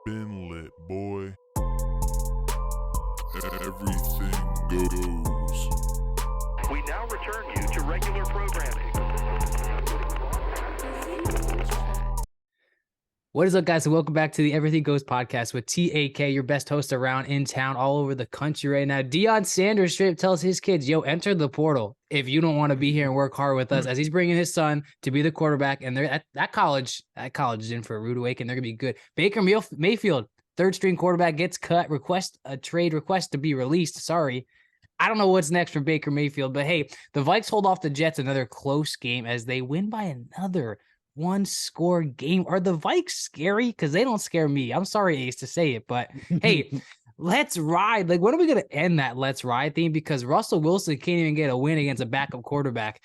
Been lit, boy. Everything goes. We now return you to regular programming. What is up, guys? And welcome back to the Everything Goes podcast with TAK, your best host around in town, all over the country right now. Deion Sanders straight up tells his kids, yo, enter the portal if you don't want to be here and work hard with us, as he's bringing his son to be the quarterback. And they're at that college is in for a rude awakening. They're going to be good. Baker Mayfield, third string quarterback, gets cut, a trade request to be released. Sorry. I don't know what's next for Baker Mayfield, but hey, the Vikes hold off the Jets, another close game as they win by another one-score game. Are the Vikes scary? Because they don't scare me. I'm sorry, Ace, to say it, but hey, let's ride. Like, when are we going to end that let's ride theme? Because Russell Wilson can't even get a win against a backup quarterback.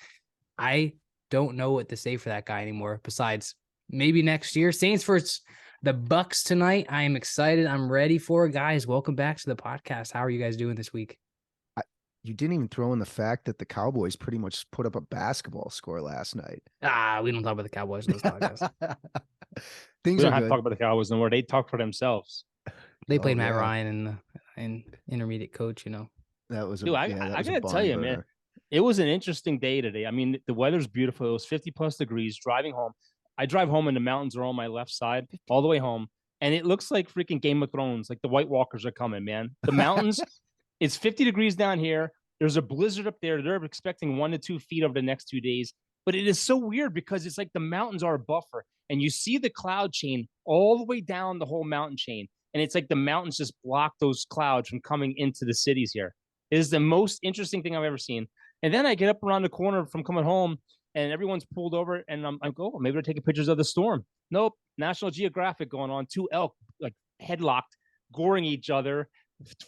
I don't know what to say for that guy anymore, besides maybe next year. Saints versus the Bucks tonight. I am excited. I'm ready for it. Guys, welcome back to the podcast. How are you guys doing this week? You didn't even throw in the fact that the Cowboys pretty much put up a basketball score last night. We don't talk about the Cowboys in this podcast. Things we don't are have good. to talk about the Cowboys no more. They talk for themselves. They played Matt Ryan and intermediate coach, you know. That was I gotta tell you, man, it was an interesting day today. I mean, the weather's beautiful. It was 50 plus degrees driving home. I drive home and the mountains are on my left side all the way home. And it looks like freaking Game of Thrones. Like the White Walkers are coming, man. The mountains, it's 50 degrees down here. There's a blizzard up there. They're expecting 1 to 2 feet over the next 2 days. But it is so weird because it's like the mountains are a buffer. And you see the cloud chain all the way down the whole mountain chain. And it's like the mountains just block those clouds from coming into the cities here. It is the most interesting thing I've ever seen. And then I get up around the corner from coming home and everyone's pulled over and I'm like, oh, maybe they're taking pictures of the storm. Nope. National Geographic going on. 2 elk like headlocked, goring each other,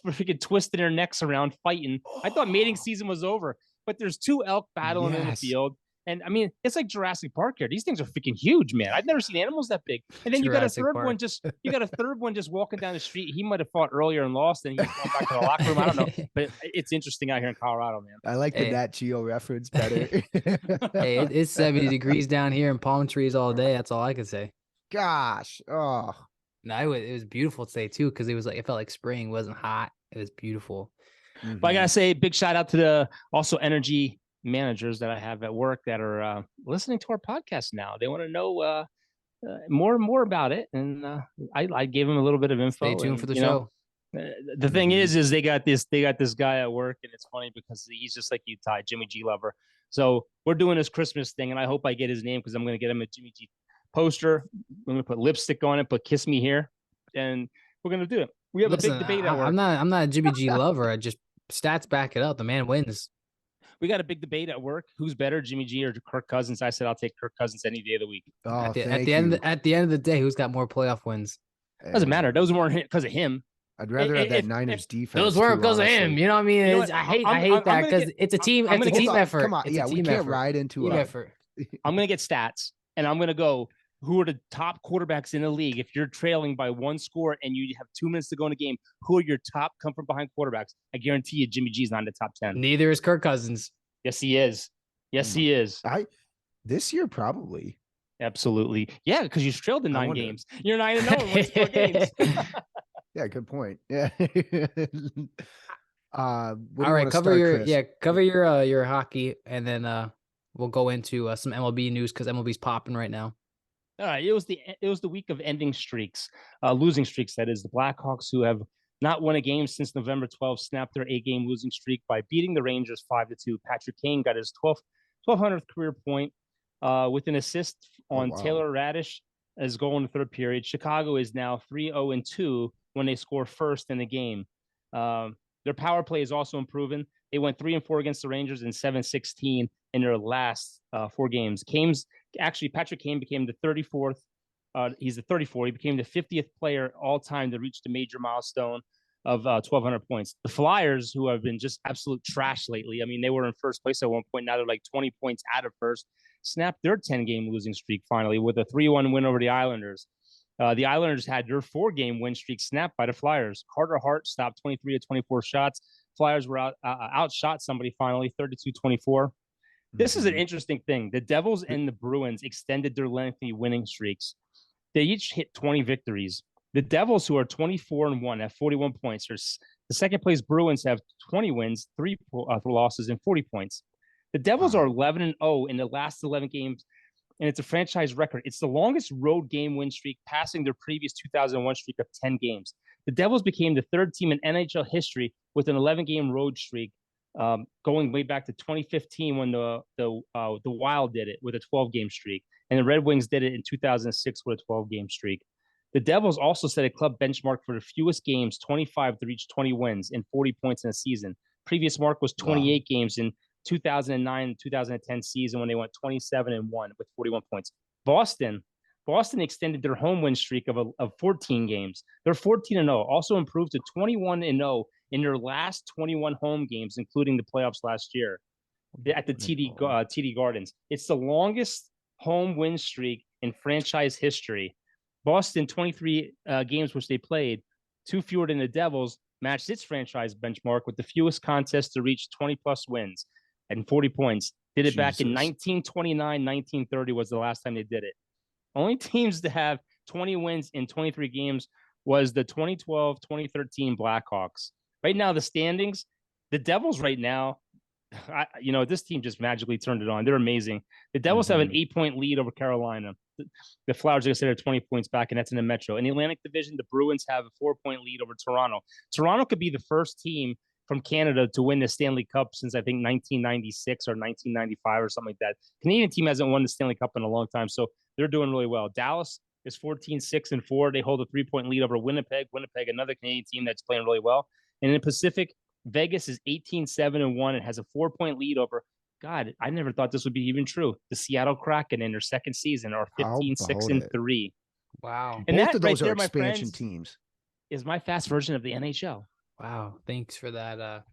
freaking twisting their necks around, fighting. I thought mating season was over, but there's 2 elk battling in the field. And I mean, it's like Jurassic Park here. These things are freaking huge, man. I've never seen animals that big. And then you got a third one just walking down the street. He might have fought earlier and lost, and he's going back to the locker room. I don't know, but it's interesting out here in Colorado, man. I like the Nat Geo reference better. Hey, it's 70 degrees down here and palm trees all day. That's all I can say. Gosh, No, it was beautiful today too, because it felt like spring. It wasn't hot. It was beautiful. Mm-hmm. But I gotta say, big shout out to the also energy managers that I have at work that are listening to our podcast now. They want to know more and more about it, and I gave them a little bit of info. Stay tuned for the show. The thing is they got this guy at work, and it's funny because he's just like you, Ty, Jimmy G lover. So we're doing this Christmas thing, and I hope I get his name because I'm going to get him a Jimmy G poster. I'm going to put lipstick on it, put "Kiss Me" here, and we're going to do it. We have a big debate at work. I'm not a Jimmy G lover. I just stats back it up. The man wins. We got a big debate at work. Who's better, Jimmy G or Kirk Cousins? I said I'll take Kirk Cousins any day of the week. Oh, at the end of the day, who's got more playoff wins? Doesn't matter. Those weren't because of him. I'd rather have that Niners defense. Those weren't because of him. You know what I mean? I hate that because it's a team. It's a team effort. Come on, we can't ride into an effort. I'm gonna get stats, and I'm gonna go. Who are the top quarterbacks in the league? If you're trailing by 1 score and you have 2 minutes to go in a game, who are your top come from behind quarterbacks? I guarantee you, Jimmy G's not in the top 10. Neither is Kirk Cousins. Yes, he is. Yes, he is. This year probably. Absolutely. Yeah, because you trailed in 9 games. You're 9-0 in 1 games. Yeah, good point. Yeah. All right, cover your hockey, and then we'll go into some MLB news because MLB's popping right now. All right, it was the week of ending streaks, losing streaks. That is, the Blackhawks, who have not won a game since November 12th, snapped their 8-game losing streak by beating the Rangers 5-2. Patrick Kane got his 1200th career point with an assist on Taylor Radish as goal in the third period. Chicago is now 3-0-2 when they score first in the game. Their power play is also improving. They went 3-4 against the Rangers and 7-16 in their last 4 games. Patrick Kane became the 34th. He's the 34. He became the 50th player all time to reach the major milestone of 1,200 points. The Flyers, who have been just absolute trash lately, I mean, they were in first place at one point. Now they're like 20 points out of first. Snapped their 10-game losing streak finally with a 3-1 win over the Islanders. The Islanders had their 4-game win streak snapped by the Flyers. Carter Hart stopped 23 to 24 shots. Flyers were outshot somebody finally, 32-24. This is an interesting thing. The Devils and the Bruins extended their lengthy winning streaks. They each hit 20 victories. The Devils, who are 24-1, have 41 points. The second place Bruins have 20 wins, 3 losses, and 40 points. The Devils are 11-0 in the last 11 games, and it's a franchise record. It's the longest road game win streak, passing their previous 2001 streak of 10 games. The Devils became the third team in NHL history with an 11-game road streak, going way back to 2015 when the Wild did it with a 12-game streak, and the Red Wings did it in 2006 with a 12-game streak. The Devils also set a club benchmark for the fewest games, 25, to reach 20 wins and 40 points in a season. Previous mark was 28 games in 2009 2010 season when they went 27-1 with 41 points. Boston extended their home win streak of 14 games. They're 14-0, also improved to 21-0 in their last 21 home games, including the playoffs last year at the TD Gardens. It's the longest home win streak in franchise history. Boston, 23 games which they played, 2 fewer than the Devils, matched its franchise benchmark with the fewest contests to reach 20-plus wins and 40 points. Did it back in 1929, 1930 was the last time they did it. Only teams to have 20 wins in 23 games was the 2012-2013 Blackhawks. Right now, the standings, the Devils right now, this team just magically turned it on. They're amazing. The Devils have an 8-point lead over Carolina. The Flyers, like I said, are 20 points back, and that's in the Metro. In the Atlantic Division, the Bruins have a 4-point lead over Toronto. Toronto could be the first team from Canada to win the Stanley Cup since I think 1996 or 1995 or something like that. Canadian team hasn't won the Stanley Cup in a long time, so they're doing really well. Dallas is 14-6-4. They hold a 3-point lead over Winnipeg. Winnipeg, another Canadian team that's playing really well. And in the Pacific, Vegas is 18-7-1 and has a 4-point lead over. God, I never thought this would be even true. The Seattle Kraken in their second season are 15-6-3. Wow. And both that of those right are there, expansion my friends, teams. is my fast version of the NHL. Wow. Thanks for that.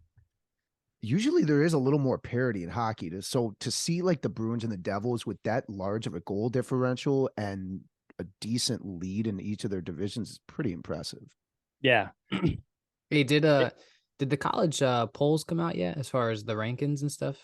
Usually there is a little more parity in hockey. So to see like the Bruins and the Devils with that large of a goal differential and a decent lead in each of their divisions is pretty impressive. Yeah. Hey, did the college polls come out yet as far as the rankings and stuff?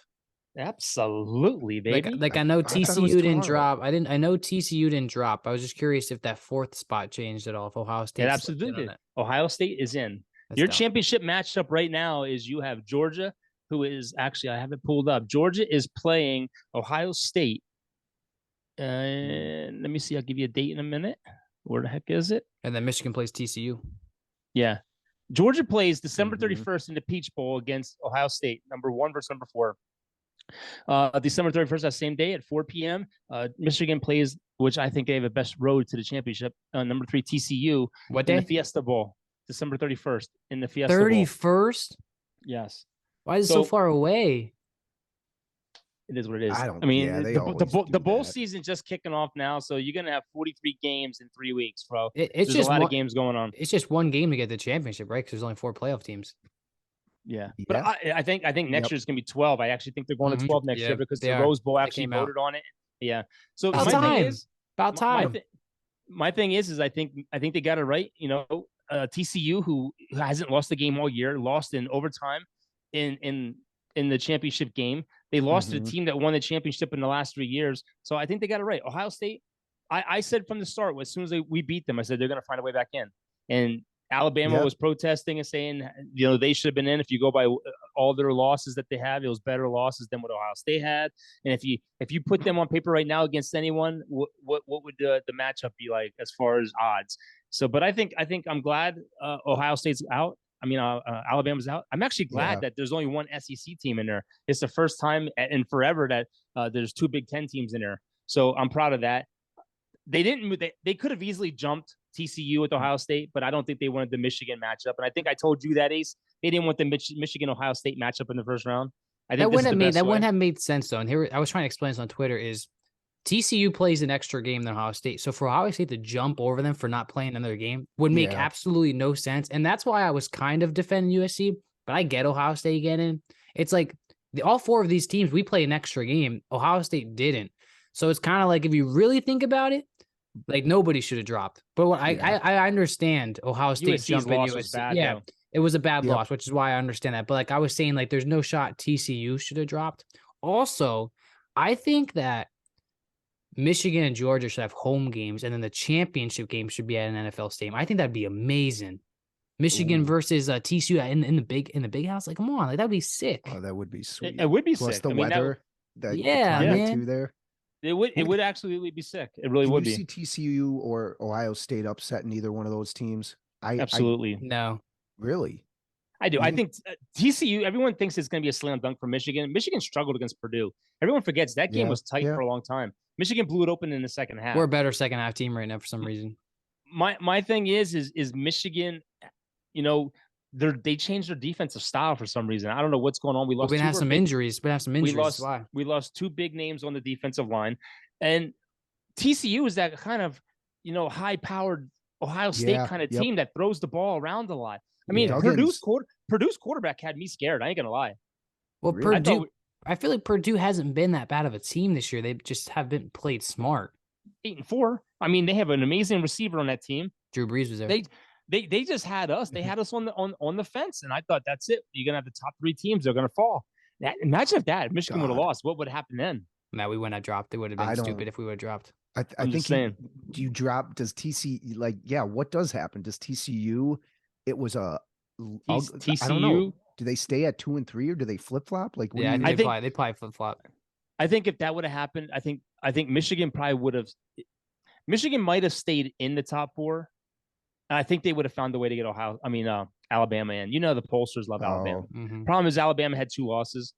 Absolutely, baby. Like I know I thought it was TCU didn't tomorrow. drop. I know TCU didn't drop. I was just curious if that 4th spot changed at all. If Ohio State, It absolutely did. Ohio State is in. Your championship matchup right now is you have Georgia, who is actually, I have it pulled up. Georgia is playing Ohio State. And let me see. I'll give you a date in a minute. Where the heck is it? And then Michigan plays TCU. Yeah. Georgia plays December 31st in the Peach Bowl against Ohio State, number 1 versus number 4. December 31st, that same day at 4 p.m. Michigan plays, which I think they have the best road to the championship, number 3 TCU. What day? In the Fiesta Bowl, December 31st in the Fiesta Bowl. 31st? Yes. Why is it so far away? It is what it is. I mean, yeah, the bowl season just kicking off now, so you're gonna have 43 games in 3 weeks, bro. It's There's just a lot of games going on. It's just one game to get the championship, right? Because there's only 4 playoff teams. Yeah, but I think next year is gonna be 12. I actually think they're going to 12 next year because the Rose Bowl actually voted on it. Yeah. So about time. My thing is I think they got it right. You know, TCU, who hasn't lost a game all year, lost in overtime in the championship game. They lost to the team that won the championship in the last 3 years. So I think they got it right. Ohio State, I said from the start, as soon as we beat them, I said they're going to find a way back in. And Alabama was protesting and saying, they should have been in. If you go by all their losses that they have, it was better losses than what Ohio State had. And if you put them on paper right now against anyone, what would the matchup be like as far as odds? So, but I think I'm glad Ohio State's out. I mean, Alabama's out. I'm actually glad that there's only one SEC team in there. It's the first time in forever that there's 2 Big Ten teams in there. So I'm proud of that. They didn't move. They could have easily jumped TCU with Ohio State, but I don't think they wanted the Michigan matchup. And I think I told you that, Ace. They didn't want the Michigan Ohio State matchup in the first round. I think that wouldn't have made sense though. And here I was trying to explain this on Twitter is TCU plays an extra game than Ohio State. So for Ohio State to jump over them for not playing another game would make absolutely no sense. And that's why I was kind of defending USC, but I get Ohio State getting. It's like all 4 of these teams, we play an extra game. Ohio State didn't. So it's kind of like if you really think about it, like nobody should have dropped. But what I understand Ohio State jumping USC. Bad, though. It was a bad loss, which is why I understand that. But like I was saying, like there's no shot TCU should have dropped. Also, I think that Michigan and Georgia should have home games, and then the championship game should be at an NFL stadium. I think that'd be amazing. Michigan versus TCU in the big house. Like, come on, like that'd be sick. Oh, that would be sweet. It would be Plus sick. the I mean, weather. The Yeah, climate man. too there. It would absolutely be sick. It really Can would you be. see TCU or Ohio State upsetting either one of those teams? Absolutely. No. Really? I do. You I think TCU, everyone thinks it's going to be a slam dunk for Michigan. Michigan struggled against Purdue. Everyone forgets that game was tight for a long time. Michigan blew it open in the second half. We're a better second half team right now for some reason. My thing is Michigan, you know, they changed their defensive style for some reason. I don't know what's going on. We lost. We have some injuries. We lost two big names on the defensive line, and TCU is that kind of, you know, high-powered Ohio State kind of team that throws the ball around a lot. I mean, Purdue's quarterback had me scared. I ain't gonna lie. Well, Purdue, I feel like Purdue hasn't been that bad of a team this year. They just have been played smart. 8-4. I mean, they have an amazing receiver on that team. Drew Brees was there. They just had us. They had us on the fence, and I thought that's it. You're gonna have the top three teams. They're gonna fall. Imagine if Michigan would have lost. What would happen then? Now we wouldn't have dropped. It would have been stupid if we would have dropped. I think do you drop? Does TCU what does happen? Does TCU? It was a TCU. I don't know. Do they stay at 2 and 3 or do they flip flop? Like, yeah, I think they probably flip flop. I think if that would have happened, I think Michigan probably would have. Michigan might have stayed in the top 4. And I think they would have found a way to get Alabama in. You know, the pollsters love Alabama. Mm-hmm. Problem is Alabama had 2 losses,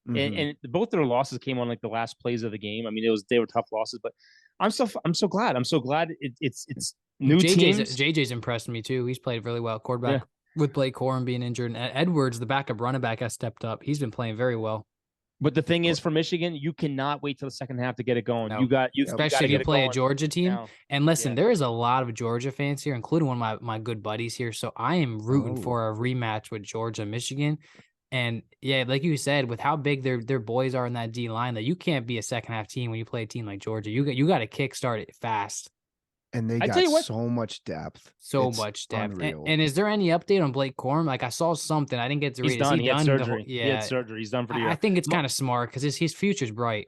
and both their losses came on like the last plays of the game. I mean, they were tough losses, but I'm so glad. I'm so glad it's new teams. JJ's impressed me too. He's played really well. Quarterback with Blake Corum being injured, and Edwards, the backup running back, has stepped up. He's been playing very well. But the thing is, for Michigan, you cannot wait till the second half to get it going. No. Especially if you play a Georgia team. now. And listen, there is a lot of Georgia fans here, including one of my good buddies here. So I am rooting for a rematch with Georgia and Michigan. And yeah, like you said, with how big their boys are in that D line, that you can't be a second half team when you play a team like Georgia. You got to kickstart it fast. And they got so much depth. And is there any update on Blake Corum? Like, I saw something. I didn't get to read it. He's done. He had surgery. He had surgery. He's done for the year. I think it's kind of smart because his future's bright.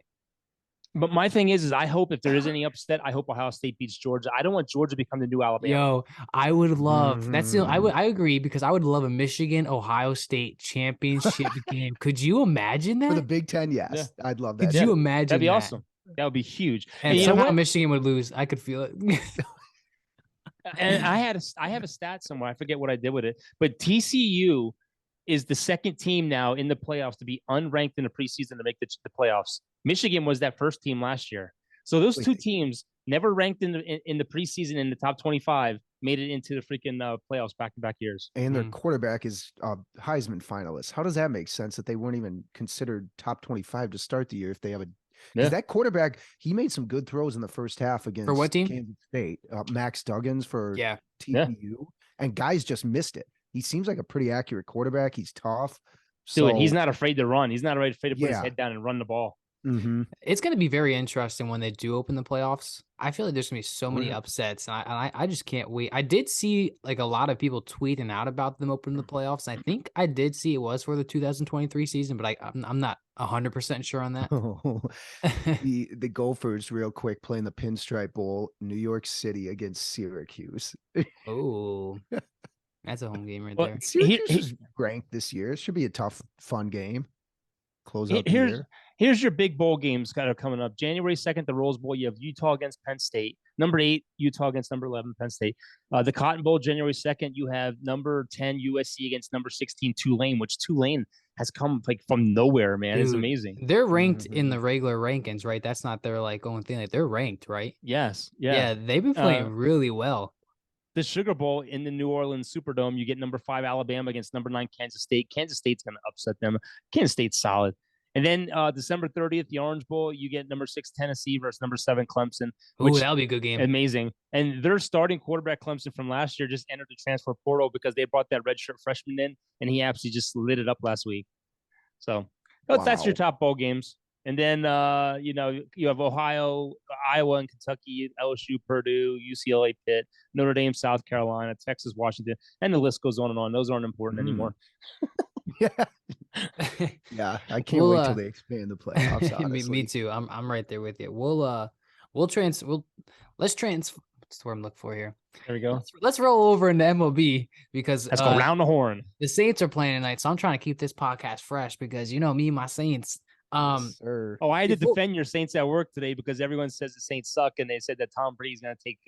But my thing is I hope if there is any upset, I hope Ohio State beats Georgia. I don't want Georgia to become the new Alabama. Yo, I would love I agree because I would love a Michigan Ohio State championship game. Could you imagine that? For the Big Ten, yes. Yeah. I'd love that. Could you imagine that'd be awesome. That would be huge. And somehow Michigan would lose. I could feel it. And I have a stat somewhere. I forget what I did with it. But TCU is the second team now in the playoffs to be unranked in the preseason to make the playoffs. Michigan was that first team last year. So those two teams never ranked in the preseason in the top 25 made it into the freaking playoffs back-to-back years. And their quarterback is Heisman finalist. How does that make sense that they weren't even considered top 25 to start the year if they have a that quarterback, he made some good throws in the first half against for what team? Kansas State. Max Duggins for TCU. And guys just missed it. He seems like a pretty accurate quarterback. He's tough. Dude, he's not afraid to run. He's not afraid to put his head down and run the ball. Mm-hmm. It's going to be very interesting when they do open the playoffs. I feel like there's going to be so many upsets, and I just can't wait. I did see like a lot of people tweeting out about them opening the playoffs. And I think I did see it was for the 2023 season, but I'm not 100% sure on that. The Gophers, real quick, playing the Pinstripe Bowl, New York City against Syracuse. Oh, that's a home game right there. Syracuse is ranked this year. It should be a tough, fun game. Close out the year. Here's your big bowl games kind of coming up. January 2nd, the Rose Bowl. You have Utah against Penn State. Number 8, Utah against number 11, Penn State. The Cotton Bowl, January 2nd, you have number 10, USC against number 16, Tulane, which Tulane has come like from nowhere, man. Dude, it's amazing. They're ranked in the regular rankings, right? That's not their like own thing. Like, they're ranked, right? Yes. Yeah, they've been playing really well. The Sugar Bowl in the New Orleans Superdome, you get number 5 Alabama against number 9 Kansas State. Kansas State's going to upset them. Kansas State's solid. And then December 30th, the Orange Bowl, you get number 6 Tennessee versus number 7 Clemson. Ooh, that'll be a good game. Amazing. And their starting quarterback Clemson from last year just entered the transfer portal because they brought that redshirt freshman in, and he absolutely just lit it up last week. So that's your top bowl games. And then you have Ohio, Iowa, and Kentucky, LSU, Purdue, UCLA, Pitt, Notre Dame, South Carolina, Texas, Washington, and the list goes on and on. Those aren't important anymore. Yeah, I can't wait till they expand the playoffs. me too. I'm right there with you. let's trans. What's the word I'm looking for here? There we go. Let's roll over into MLB because Let's go round the horn. the Saints are playing tonight, so I'm trying to keep this podcast fresh because you know me, and my Saints. Yes, sir. Oh, I had to before- defend your Saints at work today because everyone says the Saints suck, and they said that Tom Brady's going to take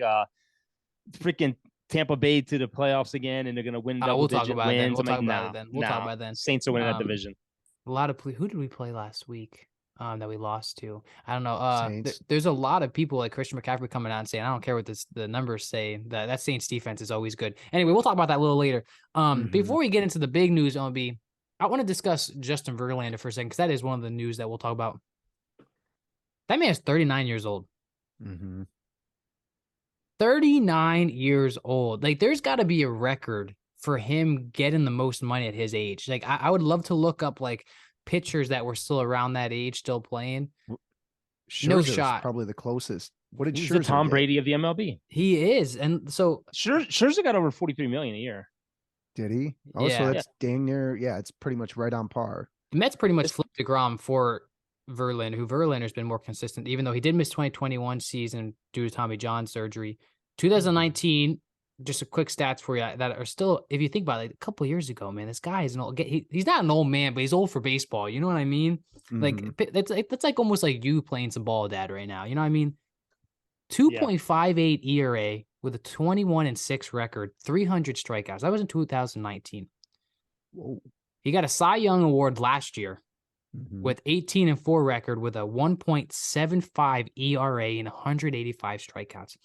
freaking Tampa Bay to the playoffs again, and they're going to win we'll talk double-digit about it then. wins. We'll I'm talk like, about it then. We'll talk about it then. Saints are winning that division. A lot of who did we play last week? That we lost to. I don't know. Saints. There's a lot of people like Christian McCaffrey coming out and saying, I don't care what the numbers say. That Saints defense is always good. Anyway, we'll talk about that a little later. Before we get into the big news, MLB, I want to discuss Justin Verlander for a second because that is one of the news that we'll talk about. That man is 39 years old. 39 years old. Like, there's got to be a record for him getting the most money at his age. Like, I would love to look up like pitchers that were still around that age, still playing. No Scherzer's shot. Probably the closest. What did He's the Scherzer Tom get? Brady of the MLB. He is, and so Scherzer got over $43 million a year. Did he? Oh, Yeah. so that's dang near. Yeah, it's pretty much right on par. the Mets pretty much flipped DeGrom for Verlander, who Verlander's been more consistent, even though he did miss 2021 season due to Tommy John surgery. 2019, just a quick stats for you that are still, if you think about it, a couple of years ago, man, this guy is an old. He's not an old man, but he's old for baseball. You know what I mean? Like that's like almost like you playing some ball, dad, right now. You know what I mean? 2.58 ERA with a 21-6 record, 300 strikeouts. That was in 2019. Whoa. He got a Cy Young Award last year with 18-4 record with a 1.75 ERA and 185 strikeouts.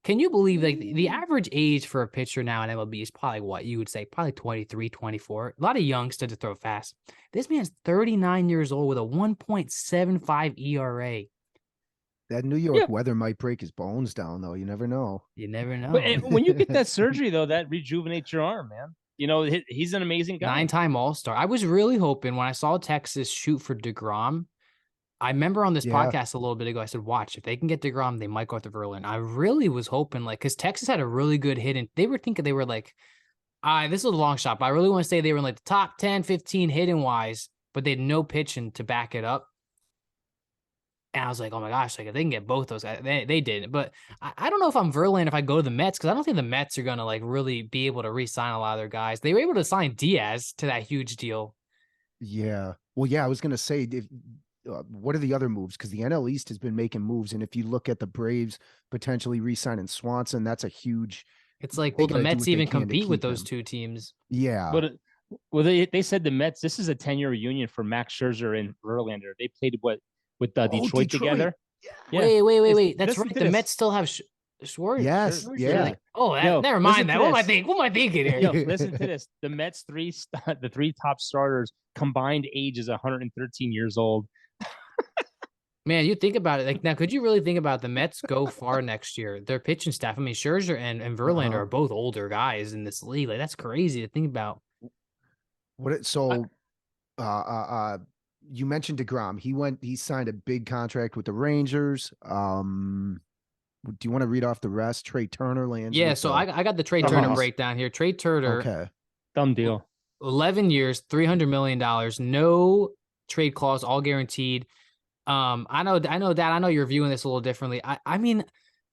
Can you believe like the average age for a pitcher now in MLB is probably what you would say, probably 23, 24. A lot of youngsters to throw fast. This man's 39 years old with a 1.75 ERA. That New York weather might break his bones down, though. You never know. You never know. But when you get that surgery, though, that rejuvenates your arm, man. You know, he's an amazing guy. 9-time All-Star. I was really hoping when I saw Texas shoot for DeGrom. I remember on this podcast a little bit ago, I said, watch, if they can get DeGrom, they might go after Verlander. I really was hoping, like, because Texas had a really good hit, and they were thinking they were like, this is a long shot, but I really want to say they were in like the top 10, 15 hitting wise, but they had no pitching to back it up. And I was like, oh my gosh, like if they can get both those guys, they didn't. But I don't know if I'm Verlander if I go to the Mets, because I don't think the Mets are going to like really be able to re-sign a lot of their guys. They were able to sign Diaz to that huge deal. Yeah. Well, yeah, I was going to say, what are the other moves? Because the NL East has been making moves. And if you look at the Braves potentially re-signing Swanson, that's a huge. It's like, They will the gotta do Mets what they even can to compete with keep those him. two teams? Yeah. But they said the Mets, this is a 10-year reunion for Max Scherzer and Verlander. They played with Detroit together. Yeah. Wait. That's Listen right. to The this. Mets still have Schwartz. Yes. Scherzer. Yeah. Like, oh, Yo, never listen mind that. to What am I this. thinking? What am I thinking here? Yo, listen to this. The Mets the three top starters combined age is 113 years old. Man, you think about it. Like now, could you really think about the Mets go far next year? Their pitching staff. I mean, Scherzer and Verlander are both older guys in this league. Like that's crazy to think about. You mentioned DeGrom. He signed a big contract with the Rangers. Do you want to read off the rest? Trey Turner lands. Yeah, with so the- I got the Trey Turner Hawks. breakdown here. Trey Turner, Okay. Dumb deal. 11 years, $300 million, no trade clause, all guaranteed. I know, Dad. I know you're viewing this a little differently. I mean,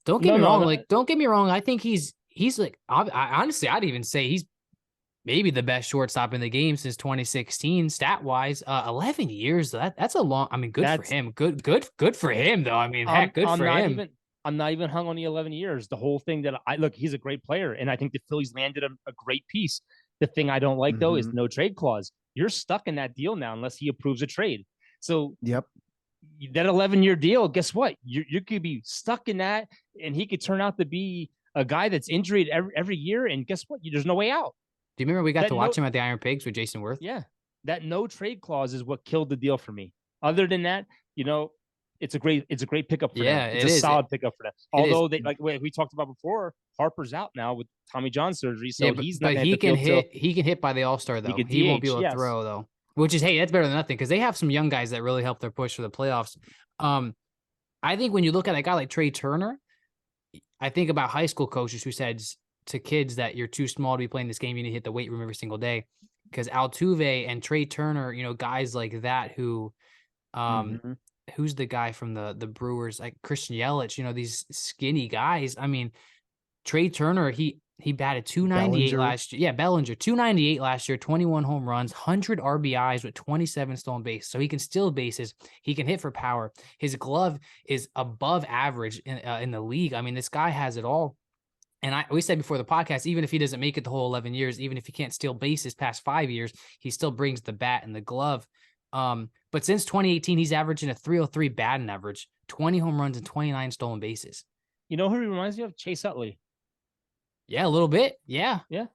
don't get me wrong. Like, don't get me wrong. I think he's like, I honestly, I'd even say he's maybe the best shortstop in the game since 2016, stat wise. 11 years. That's a long. I mean, good for him. Good for him, though. I mean, heck, good for him. I'm not even hung on the 11 years. The whole thing that look, he's a great player, and I think the Phillies landed a great piece. The thing I don't like though is no trade clause. You're stuck in that deal now unless he approves a trade. So Yep. That 11-year deal, guess what? You could be stuck in that, and he could turn out to be a guy that's injured every year. And guess what? There's no way out. Do you remember we got to watch him at the Iron Pigs with Jason Worth? Yeah, that no trade clause is what killed the deal for me. Other than that, it's a great pickup for them. It's a solid pickup for them. Although they like we talked about before, Harper's out now with Tommy John surgery, so he's not. But he can hit. He can hit by the All-Star though. He won't be able to throw though. Which is, hey, that's better than nothing because they have some young guys that really help their push for the playoffs. I think when you look at a guy like Trey Turner, I think about high school coaches who said to kids that you're too small to be playing this game. You need to hit the weight room every single day. Because Altuve and Trey Turner, guys like that who who's the guy from the Brewers, like Christian Yelich, these skinny guys. I mean, Trey Turner, he batted 298 Bellinger. last year. Yeah, Bellinger, 298 last year, 21 home runs, 100 RBIs with 27 stolen bases. So he can steal bases. He can hit for power. His glove is above average in the league. I mean, this guy has it all. And we said before the podcast, even if he doesn't make it the whole 11 years, even if he can't steal bases past 5 years, he still brings the bat and the glove. But since 2018, he's averaging a 303 batting average, 20 home runs, and 29 stolen bases. You know who he reminds me of? Chase Utley. Yeah, a little bit. Yeah. Yeah.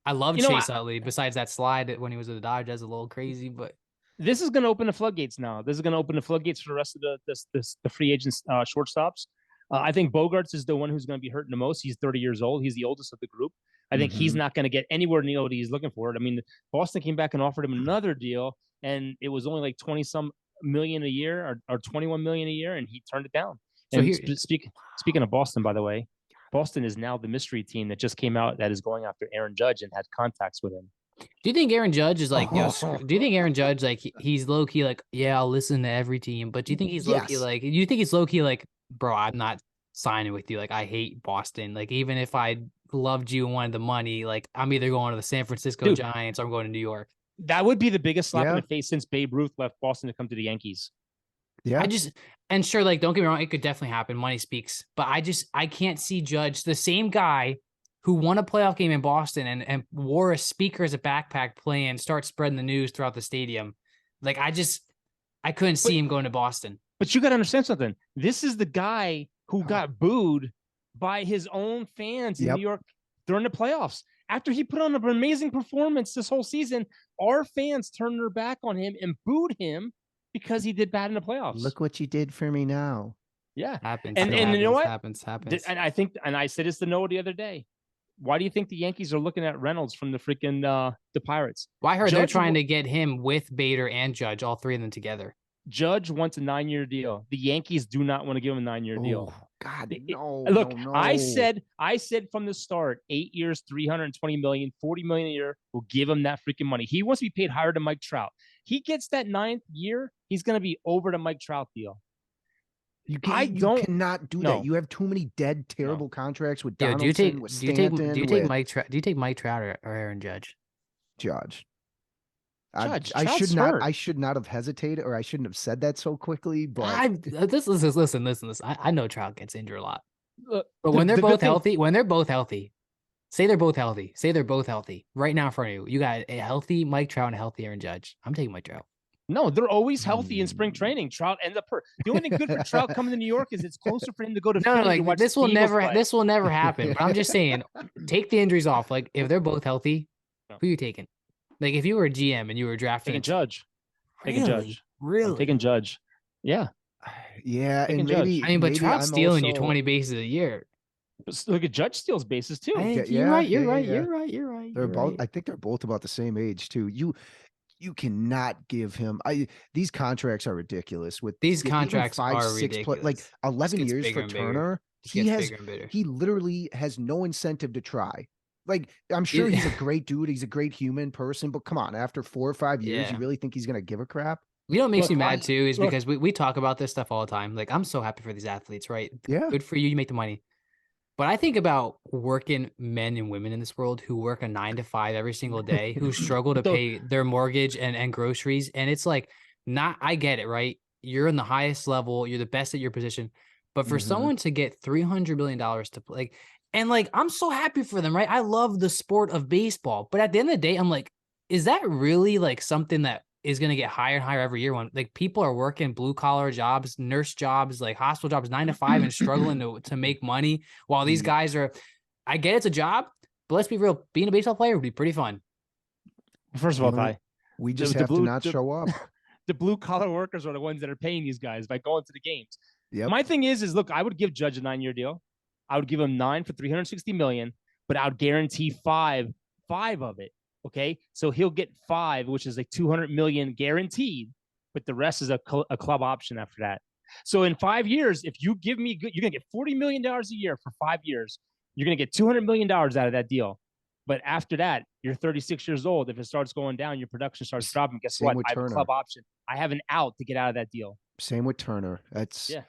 I love Chase Utley. Besides that slide when he was with the Dodgers, that's a little crazy, but this is going to open the floodgates now. This is going to open the floodgates for the rest of the free agents shortstops. I think Bogarts is the one who's going to be hurting the most. He's 30 years old. He's the oldest of the group. I think he's not going to get anywhere near what he's looking for. I mean, Boston came back and offered him another deal, and it was only like 20-some million a year or 21 million a year, and he turned it down. So and speaking of Boston, by the way, Boston is now the mystery team that just came out that is going after Aaron Judge and had contacts with him. Do you think Aaron Judge is like, do you think Aaron Judge, like, he's low key, like, yeah, I'll listen to every team, but do you think he's low key, like, do you think he's low key, like, bro, I'm not signing with you. Like, I hate Boston. Like, even if I loved you and wanted the money, like, I'm either going to the San Francisco Giants or I'm going to New York. That would be the biggest slap in the face since Babe Ruth left Boston to come to the Yankees. Yeah. And sure, like, don't get me wrong, it could definitely happen. Money speaks. But I can't see Judge, the same guy who won a playoff game in Boston and wore a speaker as a backpack playing, start spreading the news throughout the stadium. Like, I couldn't see him going to Boston. But you got to understand something. This is the guy who got booed by his own fans in New York during the playoffs. After he put on an amazing performance this whole season, our fans turned their back on him and booed him because he did bad in the playoffs. Look what you did for me now. Yeah. Happens. And you know what? Happens. And I said this to Noah the other day. Why do you think the Yankees are looking at Reynolds from the freaking the Pirates? Well, I heard they're trying to get him with Bader and Judge, all three of them together. Judge wants a 9-year deal. The Yankees do not want to give him a 9-year deal. God, no. Look, no. I said from the start, 8 years, $320 million, $40 million a year. We'll give him that freaking money. He wants to be paid higher than Mike Trout. He gets that 9th year, he's going to be over the Mike Trout deal. You cannot do that. You have too many dead, terrible contracts with Donaldson, with Stanton. Do you take Mike Trout or Aaron Judge? Judge. I should not have hesitated, or I shouldn't have said that so quickly. But listen. I know Trout gets injured a lot, but when they're both healthy, say they're both healthy right now in front of you. You got a healthy Mike Trout and a healthy Aaron Judge. I'm taking Mike Trout. No, they're always healthy in spring training. Trout ends up hurt. The only thing good for Trout coming to New York is it's closer for him to go to. This will never happen. But I'm just saying, take the injuries off. Like, if they're both healthy, who are you taking? Like, if you were a GM and you were drafting taking Judge, really taking Judge, yeah. And maybe, but Trout's stealing you 20 bases a year. But look at Judge steals bases too. You're right. They're both. I think they're both about the same age too. You cannot give him. These contracts are ridiculous. With these contracts 5, are 6 ridiculous. Like 11 years for Turner. He literally has no incentive to try. Like, I'm sure he's a great dude. He's a great human person. But come on, after 4 or 5 years, you really think he's gonna give a crap? You know what makes me mad too is because we talk about this stuff all the time. Like, I'm so happy for these athletes, right? Yeah, good for you. You make the money. But I think about working men and women in this world who work a 9 to 5 every single day, who struggle to pay their mortgage and groceries. And it's like, I get it, right? You're in the highest level. You're the best at your position. But for someone to get $300 million to play, I'm so happy for them, right? I love the sport of baseball. But at the end of the day, I'm like, is that really like something that is going to get higher and higher every year when like people are working blue collar jobs, nurse jobs, like hospital jobs, 9 to 5 and struggling to make money while these guys are, I get it's a job, but let's be real. Being a baseball player would be pretty fun. First of all, Ty, we just have to not show up. The blue collar workers are the ones that are paying these guys by going to the games. Yep. My thing is look, I would give Judge a 9-year deal. I would give him 9 for $360 million, but I would guarantee five of it. Okay, so he'll get 5, which is like $200 million guaranteed, but the rest is a club option after that. So in 5 years, if you give me you're gonna get $40 million a year for 5 years. You're gonna get $200 million out of that deal. But after that, you're 36 years old. If it starts going down, your production starts dropping. Guess what? I have a club option. I have an out to get out of that deal. Same with Turner. That's Yeah.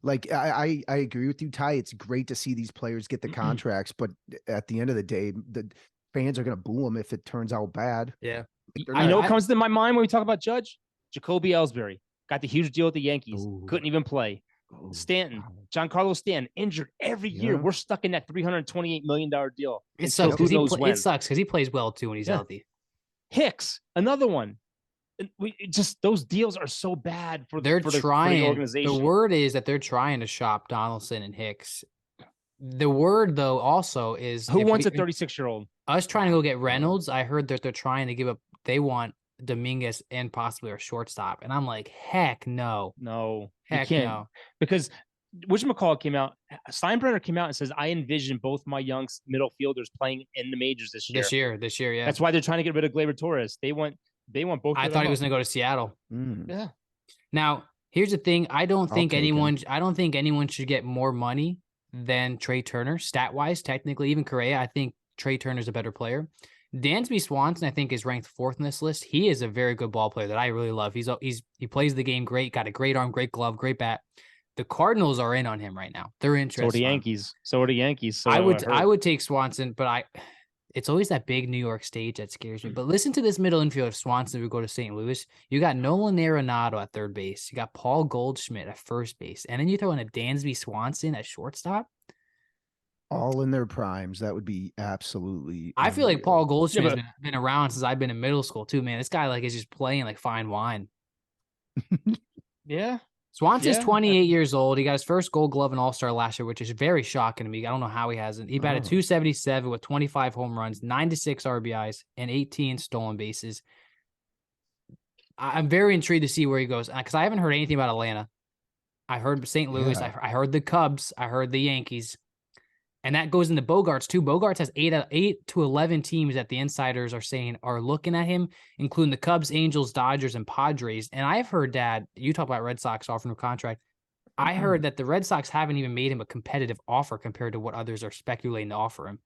like I agree with you, Ty. It's great to see these players get the contracts, but at the end of the day, the fans are going to boo them if it turns out bad. Yeah. I know what comes to my mind when we talk about Judge. Jacoby Ellsbury got the huge deal with the Yankees. Ooh. Couldn't even play. Oh, Stanton, wow. Giancarlo Stanton, injured every year. Yeah. We're stuck in that $328 million deal. It until sucks who because knows when. it sucks because he plays well too when he's Yeah. healthy. Hicks, another one. Those deals are so bad for They're for the trying. organization. The word is that they're trying to shop Donaldson and Hicks. The word though also is Who if wants we- a 36-year-old? us trying to go get Reynolds. I heard that they're trying to give up. They want Dominguez and possibly our shortstop, and I'm like, heck no, No, heck you can't. no. Because whatchamacallit came out, Steinbrenner came out and says, I envision both my young middle fielders playing in the majors this year. This year, yeah. That's why they're trying to get rid of Gleyber Torres. They want both. I of thought them he was up. going to go to Seattle. Yeah. Now, here's the thing. I don't I'll think take anyone. him. I don't think anyone should get more money than Trey Turner, stat wise. Technically, even Correa, I think Trey Turner's a better player. Dansby Swanson, I think, is ranked 4th in this list. He is a very good ball player that I really love. He plays the game great, got a great arm, great glove, great bat. The Cardinals are in on him right now. They're interested. So are the Yankees. So I heard. would take Swanson, but it's always that big New York stage that scares me. But listen to this middle infield. Swanson would go to St. Louis. You got Nolan Arenado at third base. You got Paul Goldschmidt at first base, and then you throw in a Dansby Swanson at shortstop. All in their primes. That would be absolutely. I feel like unreal. Paul Goldschmidt's but- been around since I've been in middle school too, man. This guy is just playing like fine wine. Yeah. Swanson's Yeah. 28 years old. He got his first Gold Glove and All-Star last year, which is very shocking to me. I don't know how he hasn't. He batted Oh. 277 with 25 home runs, 96 RBIs, and 18 stolen bases. I'm very intrigued to see where he goes because I haven't heard anything about Atlanta. I heard St. Louis. Yeah. I heard the Cubs. I heard the Yankees. And that goes into Bogarts too. Bogarts has 8 to 11 teams that the insiders are saying are looking at him, including the Cubs, Angels, Dodgers, and Padres. And I've heard that you talk about Red Sox offering a contract. I heard that the Red Sox haven't even made him a competitive offer compared to what others are speculating to offer him.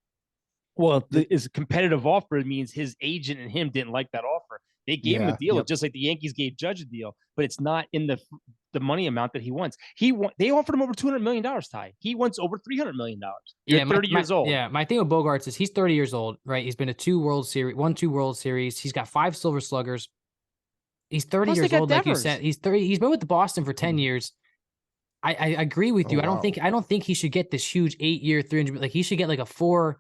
Well, is a competitive offer means his agent and him didn't like that offer. They gave him a Yeah, deal, yep. just like the Yankees gave Judge a deal, but it's not in the money amount that he wants. They offered him over $200 million, Ty. He wants over $300 million. You're 30 years old. Yeah, my thing with Bogarts is he's 30 years old, right? He's been to 2 World Series. He's got 5 Silver Sluggers. He's 30 Plus, they years got old, like you Devers. said. He's 30. He's been with the Boston for 10 years. I agree with you. Oh, I don't think he should get this huge 8-year 300. Like he should get like a 4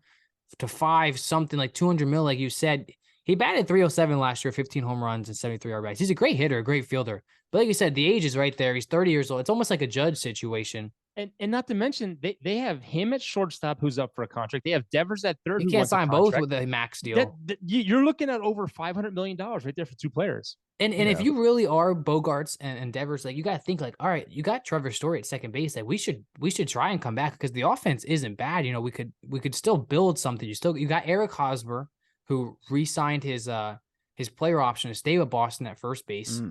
to 5 something like 200 mil, like you said. He batted 307 last year, 15 home runs and 73 RBIs. He's a great hitter, a great fielder. But like you said, the age is right there. He's 30 years old. It's almost like a Judge situation. And not to mention, they have him at shortstop who's up for a contract. They have Devers at third. You who can't wants a sign both contract. with a max deal. You're looking at over $500 million right there for 2 players. And if Yeah. you really are Bogarts and Devers, like you got to think like, all right, you got Trevor Story at second base. Like we should try and come back because the offense isn't bad. You know, we could still build something. You got Eric Hosmer who re-signed his player option to stay with Boston at first base.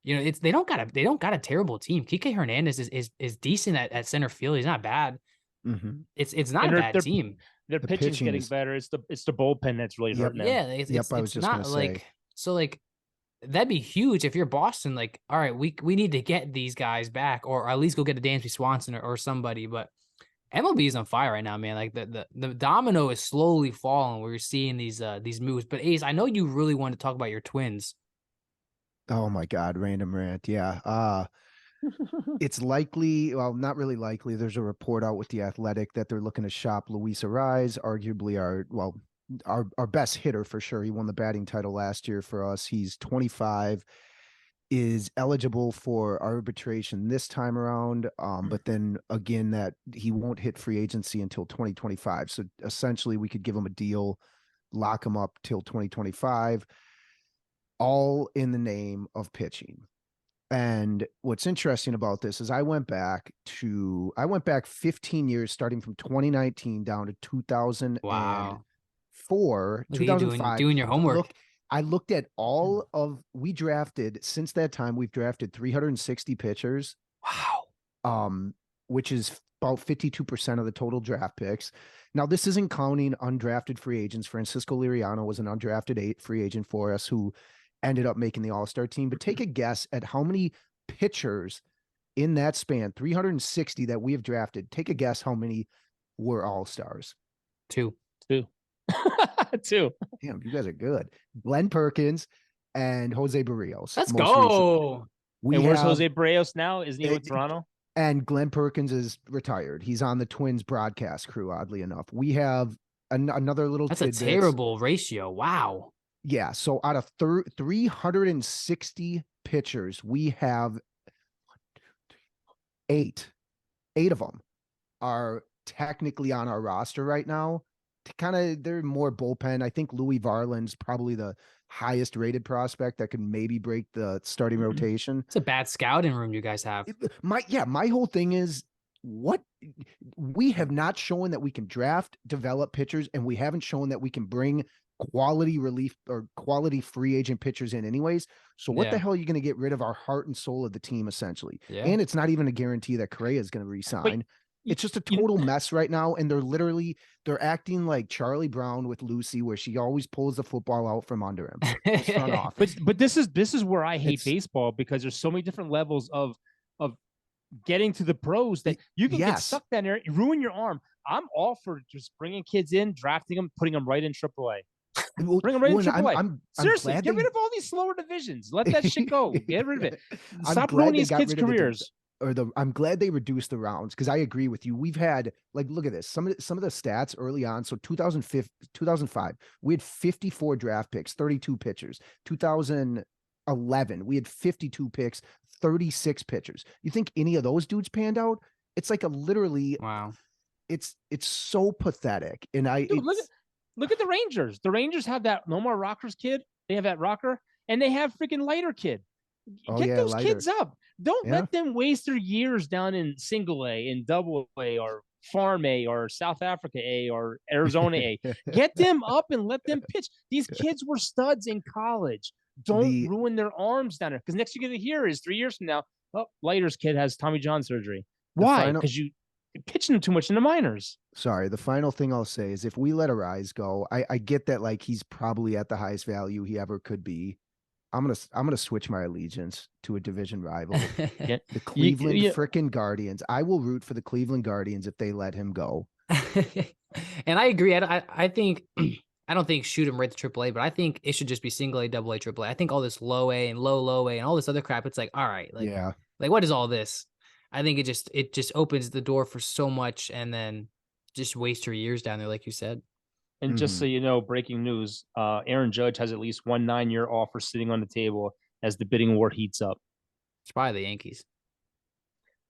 You know, they don't got a terrible team. Kike Hernandez is decent at center field. He's not bad. Mm-hmm. It's not And a they're- bad team. Their The pitching's pitching getting is- better. It's the bullpen that's really Yep. hurting them. Yeah, I was just not gonna like say. so like that'd be huge if you're Boston. Like, all right, we need to get these guys back, or at least go get a Dansby Swanson or somebody. But MLB is on fire right now, man. Like the domino is slowly falling. We're seeing these moves. But Ace, I know you really want to talk about your Twins. Oh my God, random rant. Yeah. It's likely, well, not really likely. There's a report out with The Athletic that they're looking to shop Luis Ariz, arguably our best hitter for sure. He won the batting title last year for us. He's 25, is eligible for arbitration this time around. But then again, that he won't hit free agency until 2025. So essentially we could give him a deal, lock him up till 2025, all in the name of pitching. And what's interesting about this is I went back 15 years, starting from 2019 down to 2004, Wow. Look at you 2005. doing your homework. I looked at all of, we drafted, since that time, we've drafted 360 pitchers, Wow. which is about 52% of the total draft picks. Now, this isn't counting undrafted free agents. Francisco Liriano was an undrafted free agent for us who ended up making the All-Star team. But take a guess at how many pitchers in that span, 360 that we have drafted. Take a guess how many were all-stars. Two. Two. Damn, you guys are good. Glenn Perkins and Jose Barrios. Let's most recently. go. And where's have- Jose Barrios now? Isn't he with Toronto? And Glenn Perkins is retired. He's on the Twins broadcast crew, oddly enough. We have another little That's a tidbits. terrible ratio. Wow. Yeah. So out of 360 pitchers, we have eight of them are technically on our roster right now. They're more bullpen. I think Louis Varland's probably the highest rated prospect that could maybe break the starting rotation. It's a bad scouting room you guys have. My whole thing is what we have not shown that we can draft, develop pitchers, and we haven't shown that we can bring quality relief or quality free agent pitchers in anyways. So what the hell are you going to get rid of our heart and soul of the team essentially? Yeah. And it's not even a guarantee that Correa is going to resign. It's just a total mess right now. And they're acting like Charlie Brown with Lucy, where she always pulls the football out from under him. Front office. But this is where I hate baseball, because there's so many different levels of getting to the pros that you can get stuck down there, ruin your arm. I'm all for just bringing kids in, drafting them, putting them right in AAA. Bring them right in AAA. Seriously, get rid of all these slower divisions. Let that shit go. Get rid of it. Stop ruining these kids' careers. I'm glad they reduced the rounds, because I agree with you. We've had, like, look at this. Some of the stats early on. So 2005, we had 54 draft picks, 32 pitchers. 2011, we had 52 picks, 36 pitchers. You think any of those dudes panned out? It's like literally wow. It's so pathetic. And look at the Rangers. The Rangers have that No More Rockers kid. They have that rocker, and they have freaking Lighter kid. Get those kids up. Don't let them waste their years down in Single A, in Double A, or Farm A, or South Africa A, or Arizona A. Get them up and let them pitch. These kids were studs in college. Don't ruin their arms down there, because next you're going to hear is 3 years from now, Lighter's kid has Tommy John surgery. Why? Because you're pitching them too much in the minors. Sorry, the final thing I'll say is if we let Arise go, I get that, like, he's probably at the highest value he ever could be. I'm gonna switch my allegiance to a division rival, the Cleveland frickin' Guardians. I will root for the Cleveland Guardians if they let him go. And I agree. I think I don't think shoot him right to AAA, but I think it should just be single A, double A, AAA. I think all this low A and low A and all this other crap. It's like, all right, like what is all this? I think it just opens the door for so much, and then just waste your years down there, like you said. And just so you know, breaking news, Aaron Judge has at least one 9-year offer sitting on the table as the bidding war heats up. It's probably the Yankees.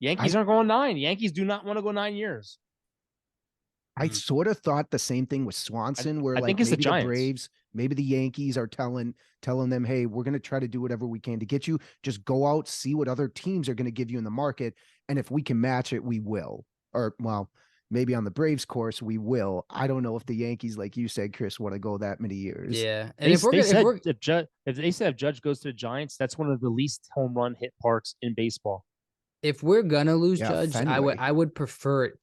Yankees aren't going 9. Yankees do not want to go 9 years. I sort of thought the same thing with Swanson, where I think it's maybe the Braves, maybe the Yankees are telling them, hey, we're going to try to do whatever we can to get you. Just go out, see what other teams are going to give you in the market. And if we can match it, we will. Or, well, maybe on the Braves course, we will. I don't know if the Yankees, like you said, Chris, want to go that many years. Yeah. And if they said Judge goes to the Giants, that's one of the least home run hit parks in baseball. If we're gonna lose Judge, Fenway. I would prefer it.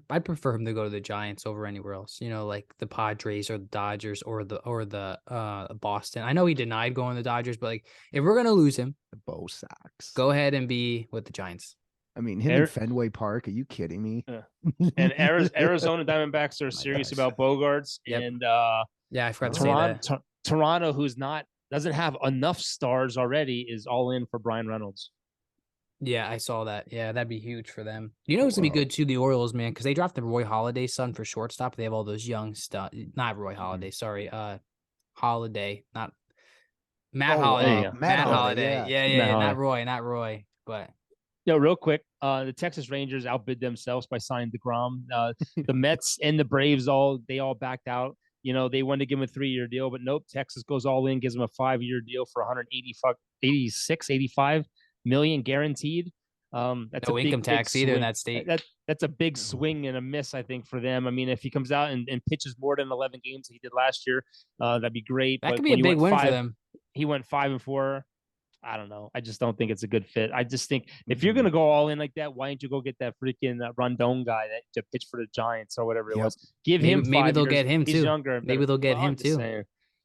I'd prefer him to go to the Giants over anywhere else. You know, like the Padres or the Dodgers or the Boston. I know he denied going to the Dodgers, but like if we're gonna lose him, The Bo Sox. go ahead and be with the Giants. I mean, him in Fenway Park. Are you kidding me? And Arizona Diamondbacks are serious about Bogarts. Yep. And Yeah, I forgot to say that. Toronto, who's doesn't have enough stars already, is all in for Brian Reynolds. Yeah, I saw that. Yeah, that'd be huge for them. You know who's gonna be good too? The Orioles, man, because they drafted Roy Halladay's son for shortstop. They have all those young stuff. Not Roy Halladay, sorry. Holiday, not Matt Holiday. Matt Holiday. Yeah. Not Roy. But real quick, the Texas Rangers outbid themselves by signing DeGrom. The Mets and the Braves they all backed out. You know, they wanted to give him a 3-year deal, but nope. Texas goes all in, gives him a 5-year deal for 85 million guaranteed. That's no income tax either in that state. That's a big swing and a miss, I think, for them. I mean, if he comes out and pitches more than 11 games he did last year, that'd be great. That could be a big win for them. He went 5-4. I don't know. I just don't think it's a good fit. I just think if you're gonna go all in like that, why don't you go get that freaking Rondon guy to pitch for the Giants or whatever it was? Give him 5 maybe they'll years. get him He's too. Younger. Maybe they'll get him too. Saying.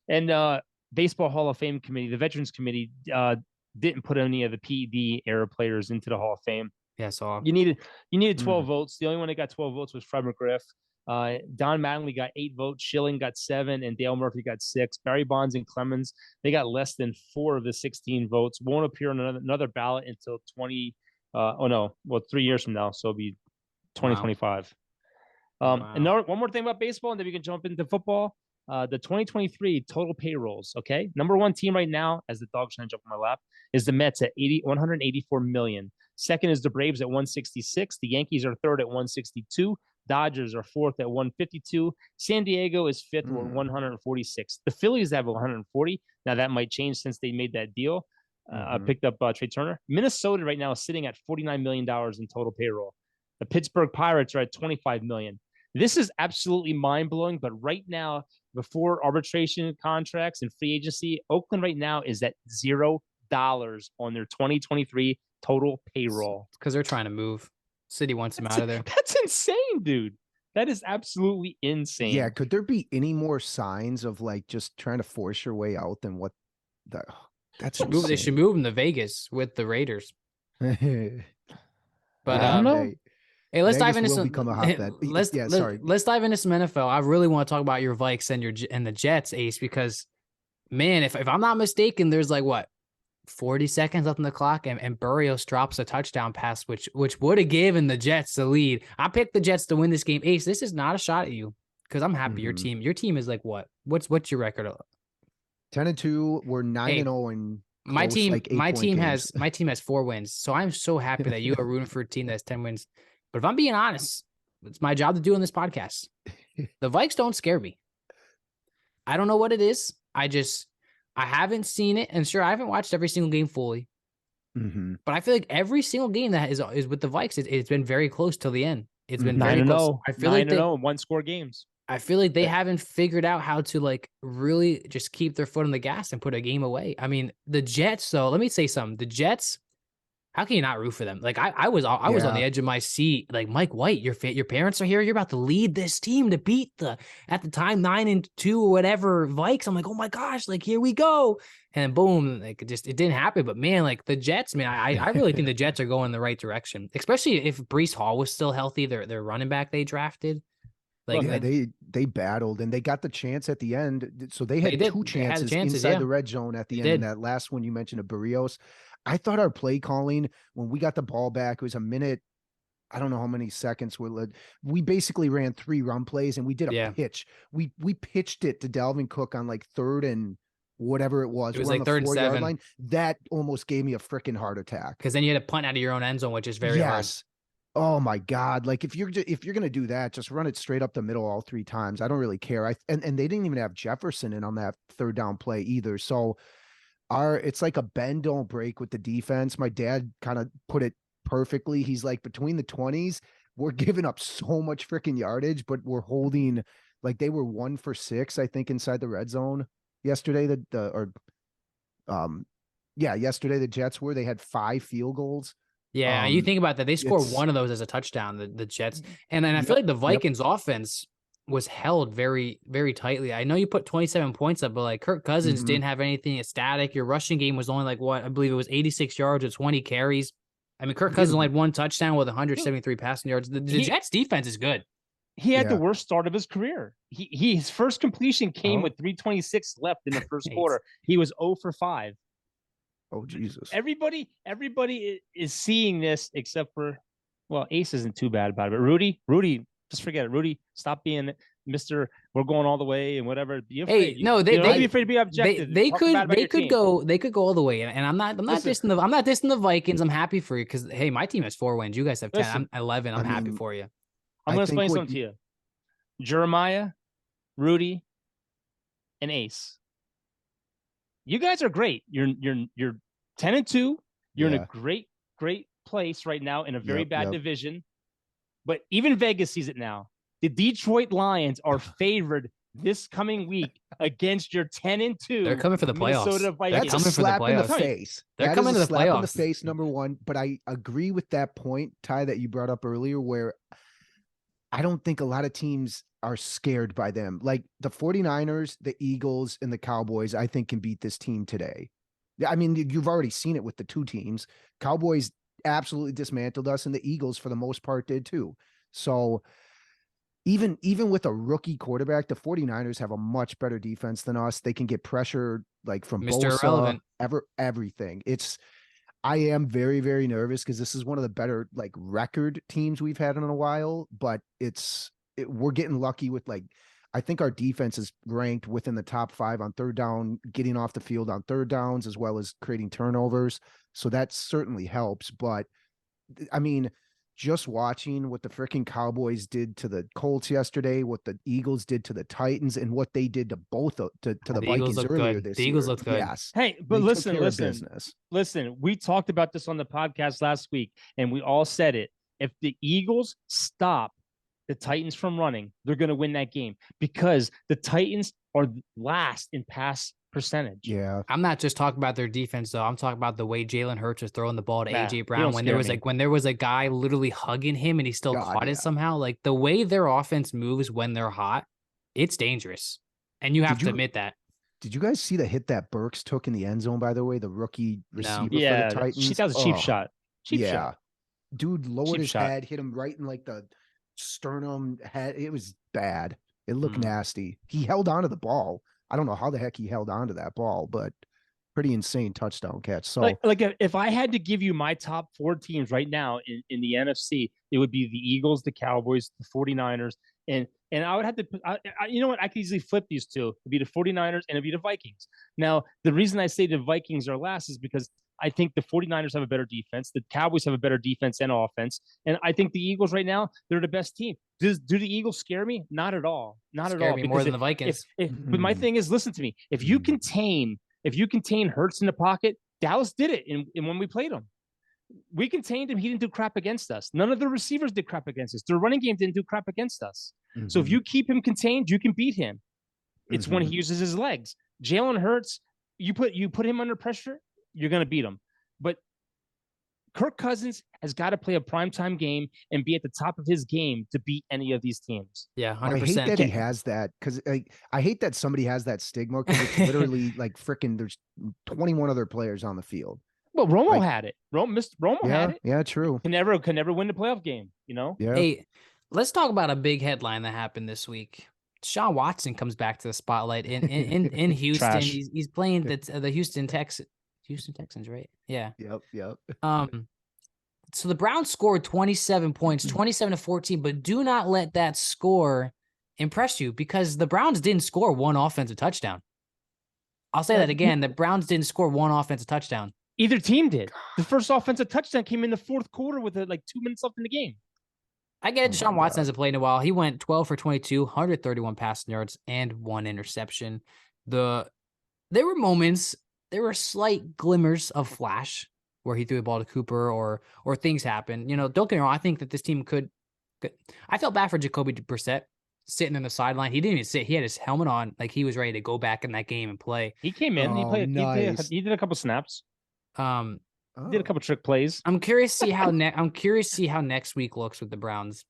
And Baseball Hall of Fame committee, the Veterans Committee, didn't put any of the PED era players into the Hall of Fame. Yeah, so You needed 12 votes. The only one that got 12 votes was Fred McGriff. Don Mattingly got 8 votes. Schilling got 7, and Dale Murphy got 6. Barry Bonds and Clemens, they got less than 4 of the 16 votes. Won't appear on another ballot until 3 years from now. So it'll be 2025. Wow. And one more thing about baseball, and then we can jump into football. The 2023 total payrolls. Okay, number one team right now, as the dog's trying to jump on my lap, is the Mets at 184 million. Second is the Braves at 166. The Yankees are third at 162. Dodgers are fourth at 152. San Diego is fifth at 146. The Phillies have 140. Now that might change since they made that deal. I picked up Trey Turner. Minnesota right now is sitting at $49 million in total payroll. The Pittsburgh Pirates are at 25 million. This is absolutely mind-blowing, but right now, before arbitration contracts and free agency, Oakland right now is at $0 on their 2023 total payroll. Because they're trying to move. City wants them out of there. That's insane, dude. That is absolutely insane. Yeah, could there be any more signs of like just trying to force your way out than what the that's insane. They should move them to Vegas with the Raiders. But I don't know. Hey, let's Vegas dive into will some. become a hotbed. Let's dive into some NFL. I really want to talk about your Vikes and the Jets, Ace, because man, if I'm not mistaken, there's like what 40 seconds left on the clock, and Burrios drops a touchdown pass, which would have given the Jets the lead. I picked the Jets to win this game. Ace, this is not a shot at you because I'm happy your team is like what? What's your record? 10-2. We're 9-0 and my team games. has 4 wins. So I'm so happy that you are rooting for a team that has 10 wins. But if I'm being honest, it's my job to do on this podcast. The Vikes don't scare me. I don't know what it is. I haven't seen it. And sure, I haven't watched every single game fully. But I feel like every single game that is with the Vikes, it's been very close till the end. It's been 9-0. I feel like 9-0 1-score games. I feel like they haven't figured out how to like really just keep their foot on the gas and put a game away. I mean, the Jets, though, let me say something. The Jets, how can you not root for them? Like I was on the edge of my seat. Like Mike White, your parents are here. You're about to lead this team to beat at the time 9-2 or whatever Vikes. I'm like, oh my gosh, like here we go. And boom, like it didn't happen. But man, like the Jets, man, I really think the Jets are going in the right direction. Especially if Breece Hall was still healthy, their running back they drafted. Like they battled and they got the chance at the end. So they had two chances inside the red zone at the end. And that last one you mentioned of Barrios. I thought our play calling when we got the ball back, it was a minute. I don't know how many seconds we basically ran 3 run plays and we did a pitch. We pitched it to Dalvin Cook on like 3rd and whatever it was. It was like 3rd and 7. Line. That almost gave me a freaking heart attack. Because then you had to punt out of your own end zone, which is very hard. Oh my God. Like if you're going to do that, just run it straight up the middle all 3 times. I don't really care. And they didn't even have Jefferson in on that 3rd down play either. So it's like a bend don't break with the defense. My dad kind of put it perfectly. He's like, between the 20s, we're giving up so much freaking yardage, but we're holding, like they were 1 for 6, I think, inside the red zone yesterday. Yesterday the Jets they had 5 field goals. Yeah, you think about that. They scored one of those as a touchdown, the Jets. And then I feel like the Vikings offense was held very, very tightly. I know you put 27 points up, but like Kirk Cousins didn't have anything static. Your rushing game was only like I believe it was 86 yards with 20 carries. I mean, Kirk Cousins only had 1 touchdown with 173 passing yards. The Jets defense is good. He had the worst start of his career. His first completion came with 3:26 left in the first quarter. He was 0 for 5. Oh, Jesus. Everybody is seeing this except for, well, Ace isn't too bad about it. But Rudy, just forget it. Rudy, stop being Mr. We're going all the way and whatever. Be afraid. Hey, no, they be afraid to be objective. They could go all the way. And I'm not dissing the Vikings. I'm happy for you because hey, my team has 4 wins. You guys have 10. I'm 11. I'm happy for you. I'm going to explain something to you. Jeremiah, Rudy, and Ace. You guys are great. You're 10-2. You're in a great place right now in a very bad division. But even Vegas sees it now. The Detroit Lions are favored this coming week against your 10-2. They're coming for the playoffs. Minnesota Vikings. That's a slap in the face. They're coming to the playoffs. In the face, number one. But I agree with that point, Ty, that you brought up earlier, where I don't think a lot of teams are scared by them. Like the 49ers, the Eagles, and the Cowboys, I think can beat this team today. Yeah, I mean, you've already seen it with the two teams. Cowboys absolutely dismantled us, and the Eagles, for the most part, did too. So even with a rookie quarterback, the 49ers have a much better defense than us. They can get pressure like from Mr. Bosa, Irrelevant. everything. I am very, very nervous because this is one of the better like record teams we've had in a while, but we're getting lucky with like, I think our defense is ranked within the top 5 on third down, getting off the field on third downs, as well as creating turnovers. So that certainly helps. But I mean, just watching what the freaking Cowboys did to the Colts yesterday, what the Eagles did to the Titans, and what they did to both to the Eagles Vikings look earlier good. this The year. Eagles looked good. Yes. Hey, but They took care of listen. business. Listen, we talked about this on the podcast last week, and we all said it. If the Eagles stop the Titans from running, they're going to win that game because the Titans are last in pass percentage. Yeah. I'm not just talking about their defense though. I'm talking about the way Jalen Hurts was throwing the ball to Nah, AJ he Brown don't when scare me. there was a guy literally hugging him and he still God, caught yeah. it somehow. Like the way their offense moves when they're hot, it's dangerous. And you have Did to you- admit that. Did you guys see the hit that Burks took in the end zone, by the way, the rookie receiver Yeah, for the Titans? that was a cheap Oh, shot. Cheap shot. Dude lowered Cheap his shot. head, hit him right in like the sternum head. It was bad. It looked Mm. nasty. He held onto the ball. I don't know how the heck he held onto that ball, but pretty insane touchdown catch. So Like if I had to give you my top 4 teams right now in the NFC, it would be the Eagles, the Cowboys, the 49ers, and I would have to put, you know what? I could easily flip these two. It'd be the 49ers and it'd be the Vikings. Now, the reason I say the Vikings are last is because I think the 49ers have a better defense. The Cowboys have a better defense and offense. And I think the Eagles right now, they're the best team. Do the Eagles scare me? Not at all. Not Scare at all. me more Because than the Vikings. but my thing is, listen to me. If you contain Hurts in the pocket, Dallas did it in when we played him. We contained him. He didn't do crap against us. None of the receivers did crap against us. Their running game didn't do crap against us. So if you keep him contained, you can beat him. It's when he uses his legs. Jalen Hurts, you put him under pressure, you're going to beat him. But Kirk Cousins has got to play a primetime game and be at the top of his game to beat any of these teams. Yeah, I 100%. hate that he has that because I hate that somebody has that stigma because it's literally like freaking there's 21 other players on the field. Well, Romo Like- had it. Romo Yeah, had it. yeah, true. Can never win the playoff game, you know? Yeah. Hey, let's talk about a big headline that happened this week. Sean Watson comes back to the spotlight in Houston. Trash. He's playing the Houston Texans, right? Yeah. Yep. So the Browns scored 27 points, 27-14, but do not let that score impress you because the Browns didn't score one offensive touchdown. I'll say that again. The Browns didn't score one offensive touchdown. Either team did. The first offensive touchdown came in the fourth quarter with like 2 minutes left in the game. I get it. Oh Deshaun my Watson God. hasn't played in a while. He went 12 for 22, 131 passing yards, and 1 interception. There were moments, there were slight glimmers of flash where he threw the ball to Cooper or things happen. You know, don't get me wrong. I think that this team could. I felt bad for Jacoby Brissett sitting in the sideline. He didn't even sit. He had his helmet on, like he was ready to go back in that game and play. He came in. He Oh, played. nice. He did a couple snaps. Um, Did a couple trick plays. I'm curious to see how next week looks with the Browns.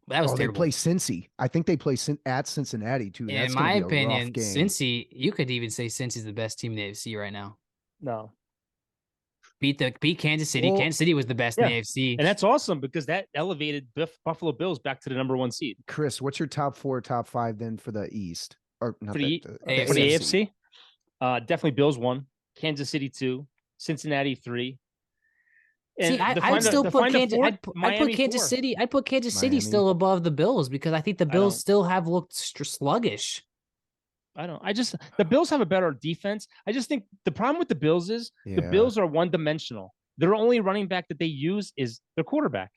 That was They terrible. play Cincy. I think they play at Cincinnati too. In That's my gonna be a rough opinion, game. Cincy, you could even say Cincy's the best team in the AFC right now. No. Beat Kansas City. Well, Kansas City was the best in the AFC. And that's awesome because that elevated Buffalo Bills back to the number 1 seed. Chris, what's your top 4, top 5 then for the East or not For the AFC. For the AFC, definitely Bills 1, Kansas City 2, Cincinnati 3. See, I'd still put Kansas. I'd put Kansas 4. City. I'd put Kansas City Miami. still above the Bills because I think the Bills don't. still have looked sluggish. The Bills have a better defense. I just think the problem with the Bills is the Yeah. Bills are one-dimensional. Their only running back that they use is their quarterback,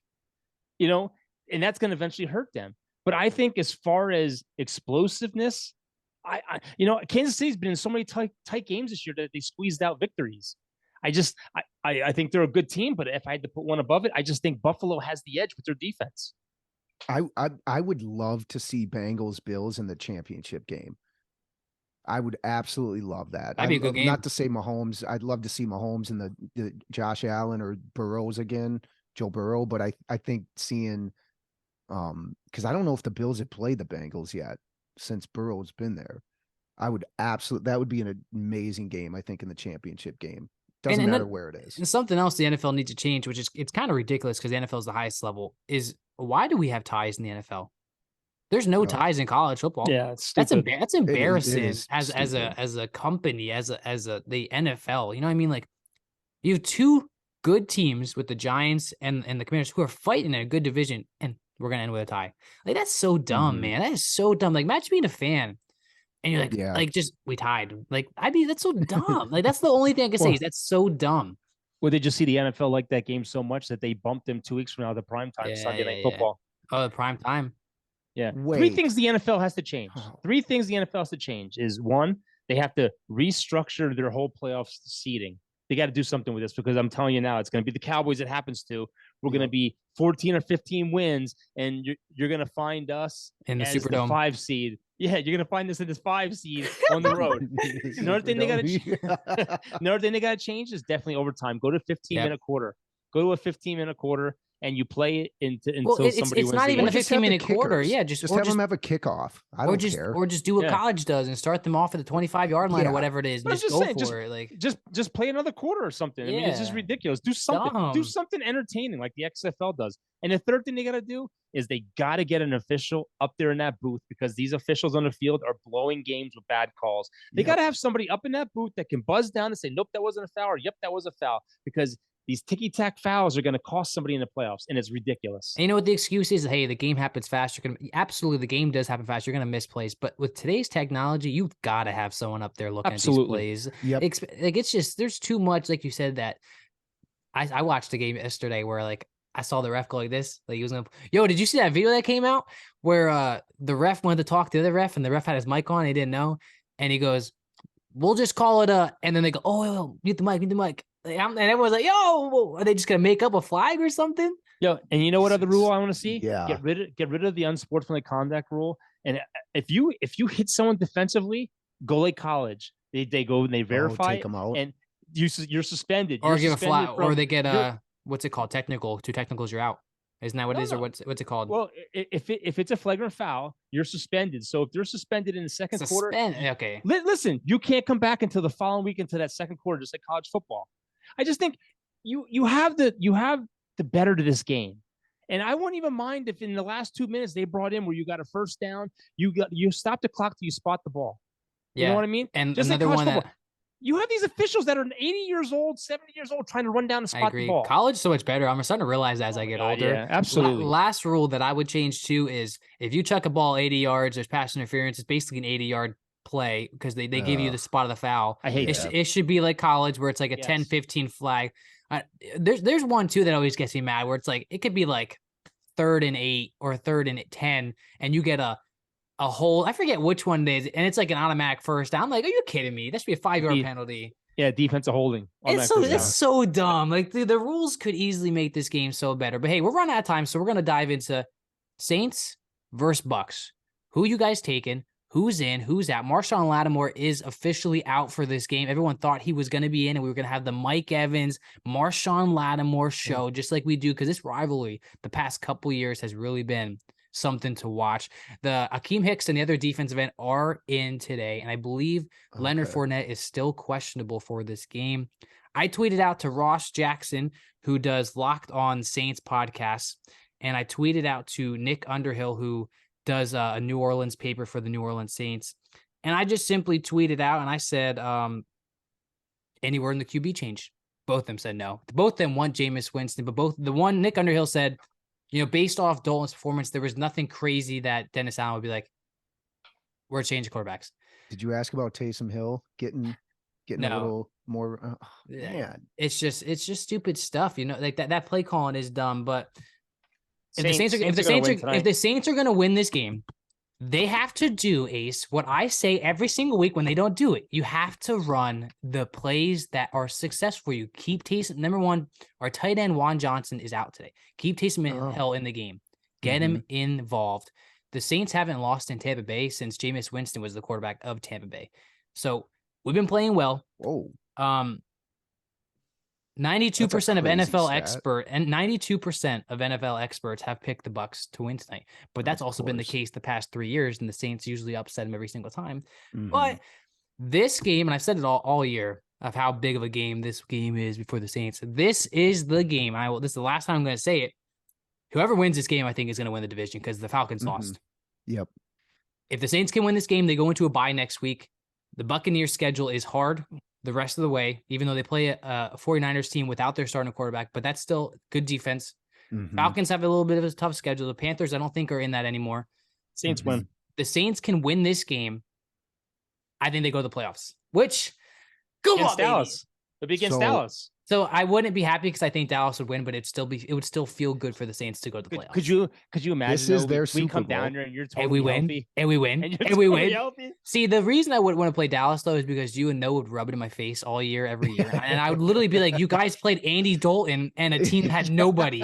you know, and that's going to eventually hurt them. But I think as far as explosiveness, Kansas City's been in so many tight games this year that they squeezed out victories. I think they're a good team, but if I had to put one above it, I just think Buffalo has the edge with their defense. I would love to see Bengals Bills in the championship game. I would absolutely love that. That'd be a good game. Not to say Mahomes. I'd love to see Mahomes in the Josh Allen or Burrows again, Joe Burrow. But I think seeing, because I don't know if the Bills have played the Bengals yet since Burrow's been there. I would absolutely. That would be an amazing game. I think in the championship game. Doesn't And matter that- where it is. And something else the NFL needs to change, which is it's kind of ridiculous because the NFL is the highest level, is why do we have ties in the NFL? There's no No. ties in college football. Yeah, it's That's stupid. that's embarrassing is as stupid. a company, as the NFL. You know what I mean? Like you have two good teams with the Giants and the Commanders who are fighting in a good division, and we're gonna end with a tie. Like that's so dumb, Mhm. man. That is so dumb. Like imagine being a fan and you're like, Yeah. just we tied. Like that's so dumb. Like that's the only thing I can say Well, is that's so dumb. Would they just see the NFL like that game so much that they bumped them 2 weeks from now to prime time Sunday Night Football? Oh, the prime time. Yeah. 3 Wait. things the NFL has to change. Oh. 3 things the NFL has to change is one, they have to restructure their whole playoffs seeding. They got to do something with this because I'm telling you now, it's going to be the Cowboys it happens to. We're going to be 14 or 15 wins, and you're going to find us In the as Superdome. the 5 seed. Yeah, you're going to find us in this 5 seed on the road. Another thing they gotta Another thing they got to change is definitely overtime. Go to 15-minute quarter. Go to a 15-minute quarter, and you play it until somebody wins. It's not the even game. a 15-minute quarter. kickers. Yeah, Just or have them have a kickoff. I don't care. Or just do what Yeah. college does and start them off at the 25-yard line or Yeah. whatever it is. But And I'm just just go saying, for it. Like just play another quarter or something. I mean, it's just Yeah. ridiculous. Do something. Do Dumb. something entertaining like the XFL does. And the third thing they got to do is they got to get an official up there in that booth because these officials on the field are blowing games with bad calls. They Yep. got to have somebody up in that booth that can buzz down and say, "Nope, that wasn't a foul," or "Yep, that was a foul," because these ticky-tack fouls are going to cost somebody in the playoffs, and it's ridiculous. And you know what the excuse is? Hey, the game happens fast. You're gonna absolutely the game does happen fast. You're gonna miss plays, but with today's technology, you've got to have someone up there looking Absolutely. at these plays. Yep. Like it's just there's too much. Like you said that I watched the game yesterday where like I saw the ref go like this. Like he was gonna. Yo, did you see that video that came out where the ref wanted to talk to the other ref and the ref had his mic on? He didn't know, and he goes, "We'll just call it a." And then they go, "Oh, mute the mic, mute the mic." And everyone's like, "Yo, are they just gonna make up a flag or something?" Yo, and you know what other rule I want to see? Yeah. Get rid of the unsportsmanlike conduct rule. And if you hit someone defensively, go like college. They go and they verify take them out. and you're suspended. Or You're give a suspended flat, or they get you're- what's it called? Technical. 2 technicals, you're out. Isn't that what it is, or No. what's it called? Well, if it's a flagrant foul, you're suspended. So if they're suspended in the second quarter, Okay. listen, you can't come back until the following week into that second quarter, just like college football. I just think you have the better to this game. And I wouldn't even mind if in the last 2 minutes they brought in where you got a first down, you stop the clock till you spot the ball. You know what I mean? And Just like another college one football. that You have these officials that are 80 years old, 70 years old, trying to run down and I spot the agree. ball. College is so much better. I'm starting to realize that as Oh I my get God, older. yeah, absolutely. Last rule that I would change too is if you chuck a ball 80 yards, there's pass interference. It's basically an 80-yard play because they give you the spot of the foul. I hate It, that. it should be like college where it's like a Yes. 10-15 flag. There's one too that always gets me mad where it's like it could be like 3rd and 8 or 3rd and 10, and you get a whole, I forget which one it is, and it's like an automatic first down. I'm like, are you kidding me? That should be a 5-yard The- penalty. Yeah, defensive holding. It's so dumb. Like the rules could easily make this game so better. But hey, we're running out of time, so we're gonna dive into Saints versus Bucks. Who you guys taking? Who's in? Who's out? Marshawn Lattimore is officially out for this game. Everyone thought he was going to be in, and we were going to have the Mike Evans, Marshawn Lattimore show, just like we do, because this rivalry the past couple years has really been something to watch. The Akeem Hicks and the other defensive end are in today, and I believe Leonard Fournette is still questionable for this game. I tweeted out to Ross Jackson, who does Locked On Saints podcasts, and I tweeted out to Nick Underhill, who does a New Orleans paper for the New Orleans Saints. And I just simply tweeted out and I said, anywhere in the QB change. Both of them said no. Both of them want Jameis Winston, but the one Nick Underhill said, based off Dalton's performance, there was nothing crazy that Dennis Allen would be like, we're changing quarterbacks. Did you ask about Taysom Hill getting a No. little more? Yeah. Man, It's just stupid stuff. Like that play calling is dumb, but if the Saints are going to win this game, they have to do, Ace, what I say every single week when they don't do it. You have to run the plays that are successful for you. Keep Taysom. Number one, our tight end Juan Johnson is out today. Keep Taysom Hill in the game. Get him involved. The Saints haven't lost in Tampa Bay since Jameis Winston was the quarterback of Tampa Bay. So we've been playing well. whoa. 92% of crazy NFL stat. 92% of NFL experts have picked the Bucks to win tonight. But that's Of also been the course. case the past 3 years, and the Saints usually upset them every single time. Mhm. But this game, and I've said it all year of how big of a game this game is before the Saints. This is the game. This is the last time I'm going to say it. Whoever wins this game, I think, is going to win the division because the Falcons lost. Yep. If the Saints can win this game, they go into a bye next week. The Buccaneers' schedule is hard the rest of the way, even though they play a 49ers team without their starting quarterback, but that's still good defense. Falcons have a little bit of a tough schedule. The Panthers, I don't think, are in that anymore. Saints win. The Saints can win this game. I think they go to the playoffs, which go Against on, baby. Dallas. It'll be against So- Dallas. So I wouldn't be happy because I think Dallas would win, but it would still feel good for the Saints to go to the playoffs. Could you imagine? This is though, their we Super come down Bowl. there and you're And totally we win, healthy. and we win, And and, you're we totally win. healthy. See, the reason I would want to play Dallas though is because you and Noah would rub it in my face all year, every year, and I would literally be like, "You guys played Andy Dalton and a team that had nobody."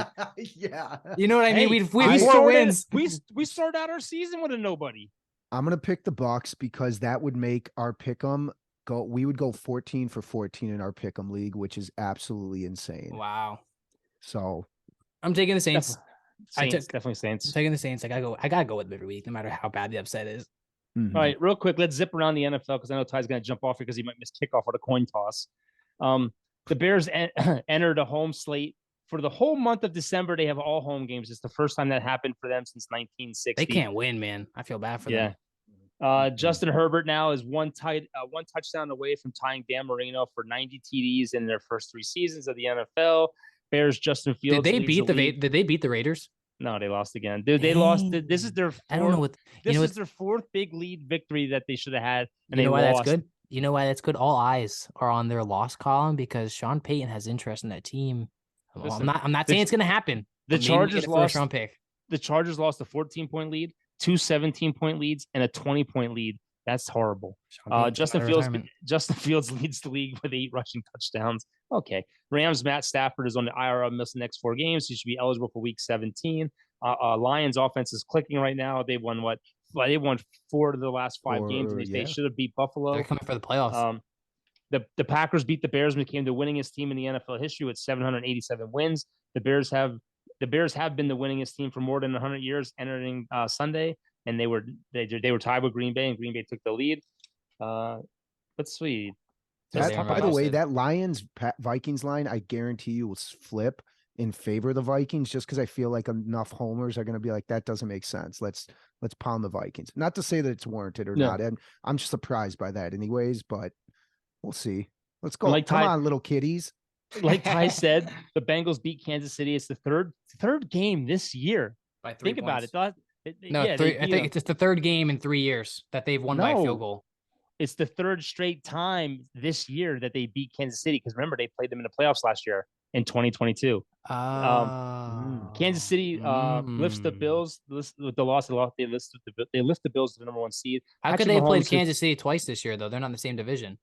Yeah. You know what I mean? Hey, We had 4 started- wins. We started out our season with a nobody. I'm gonna pick the Bucks because that would make our pick'em go. We would go 14 for 14 in our pick'em league, which is absolutely insane. Wow. So I'm taking the Saints. Saints, took- definitely I'm Saints. taking the Saints. I gotta go with them every week, no matter how bad the upset is. mhm. All right, real quick, let's zip around the NFL because I know Ty's going to jump off because he might miss kickoff or the coin toss. The Bears entered a home slate for the whole month of December. They have all home games. It's the first time that happened for them since 1960. They can't win, man. I feel bad for Yeah. them. Justin Herbert now is one touchdown away from tying Dan Marino for 90 TDs in their first 3 seasons of the NFL. Bears Justin Fields. Did they leads beat the league. Did they beat the Raiders? No, they lost again. Dude, they lost. Dang. This is their. I don't know fourth- what. This You know is what? their 4th big lead victory that they should have had, and You they know why lost. that's good? You know why that's good? All eyes are on their loss column because Sean Payton has interest in that team. Well, Listen, I'm not the saying it's gonna happen. The but maybe we get Chargers a lost. first-round pick. The Chargers lost a 14-point lead, 2 17-point leads, and a 20-point lead. That's horrible. Sean Payton's Justin out of Fields. retirement. Justin Fields leads the league with 8 rushing touchdowns. Okay. Rams Matt Stafford is on the IR, missing the next 4 games. He should be eligible for Week 17. Lions offense is clicking right now. They won what? Well, they won 4 of the last 5 games, and they yeah. should have beat Buffalo. They're coming for the playoffs. The Packers beat the Bears and became the winningest team in the NFL history with 787 wins. The Bears have been the winningest team for more than 100 years entering Sunday, and they were tied with Green Bay, and Green Bay took the lead. Let's see. That's That, Aaron by the Rodgers way, said. that Lions Vikings line, I guarantee you will flip in favor of the Vikings just because I feel like enough homers are going to be like, that doesn't make sense. Let's pound the Vikings. Not to say that it's warranted or No. not. And I'm just surprised by that anyways, but we'll see. Let's go. Like Come Ty- on, little kiddies. Like Ty said, the Bengals beat Kansas City. It's the third game this year. By 3 Think about points. it. No, yeah, 3. I they beat think them. it's the 3rd game in 3 years that they've won by a No. field goal. It's the 3rd straight time this year that they beat Kansas City. Because remember, they played them in the playoffs last year in 2022. Kansas City lifts the Bills with the loss. They lift the Bills to the number 1 seed. How could Patrick they have played Mahomes, Kansas City twice this year though? They're not in the same division.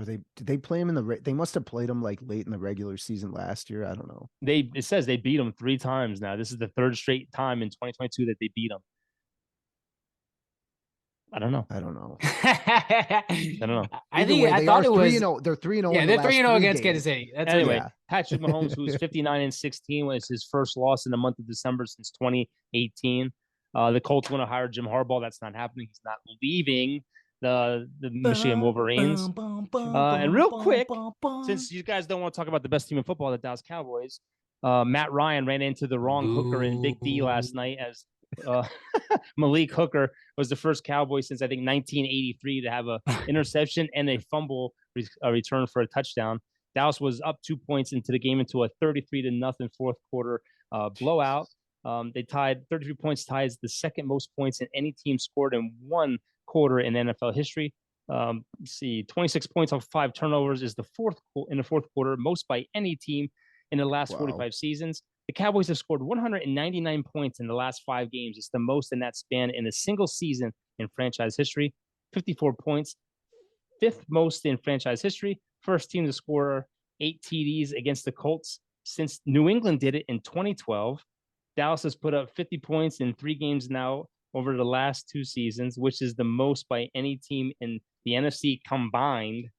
Did they play him in the? They must have played him like late in the regular season last year. I don't know. It says they beat them 3 times now. This is the 3rd straight time in 2022 that they beat them. I don't know. I don't know. I don't know. I Either think way, I they thought are it was. 3-0. They're 3-0. Yeah, in the they're 3-0 last against 3 Kansas games. City. That's Anyway, Yeah. Patrick Mahomes, who's 59-16, was his first loss in the month of December since 2018. The Colts want to hire Jim Harbaugh. That's not happening. He's not leaving the Michigan Wolverines. And real quick, since you guys don't want to talk about the best team in football, the Dallas Cowboys, Matt Ryan ran into the wrong hooker in Big D last night as Malik Hooker was the first Cowboy since I think 1983 to have a interception and a fumble return for a touchdown. Dallas was up 2 points into the game into a 33-0 4th quarter blowout. They tied 33 points, ties the 2nd most points in any team scored in 1 quarter in NFL history. Let's see, 26 points off 5 turnovers is the 4th in the 4th quarter, most by any team in the last 45 seasons. The Cowboys have scored 199 points in the last 5 games. It's the most in that span in a single season in franchise history. 54 points, 5th most in franchise history. First team to score 8 TDs against the Colts since New England did it in 2012. Dallas has put up 50 points in 3 games now over the last 2 seasons, which is the most by any team in the NFC combined.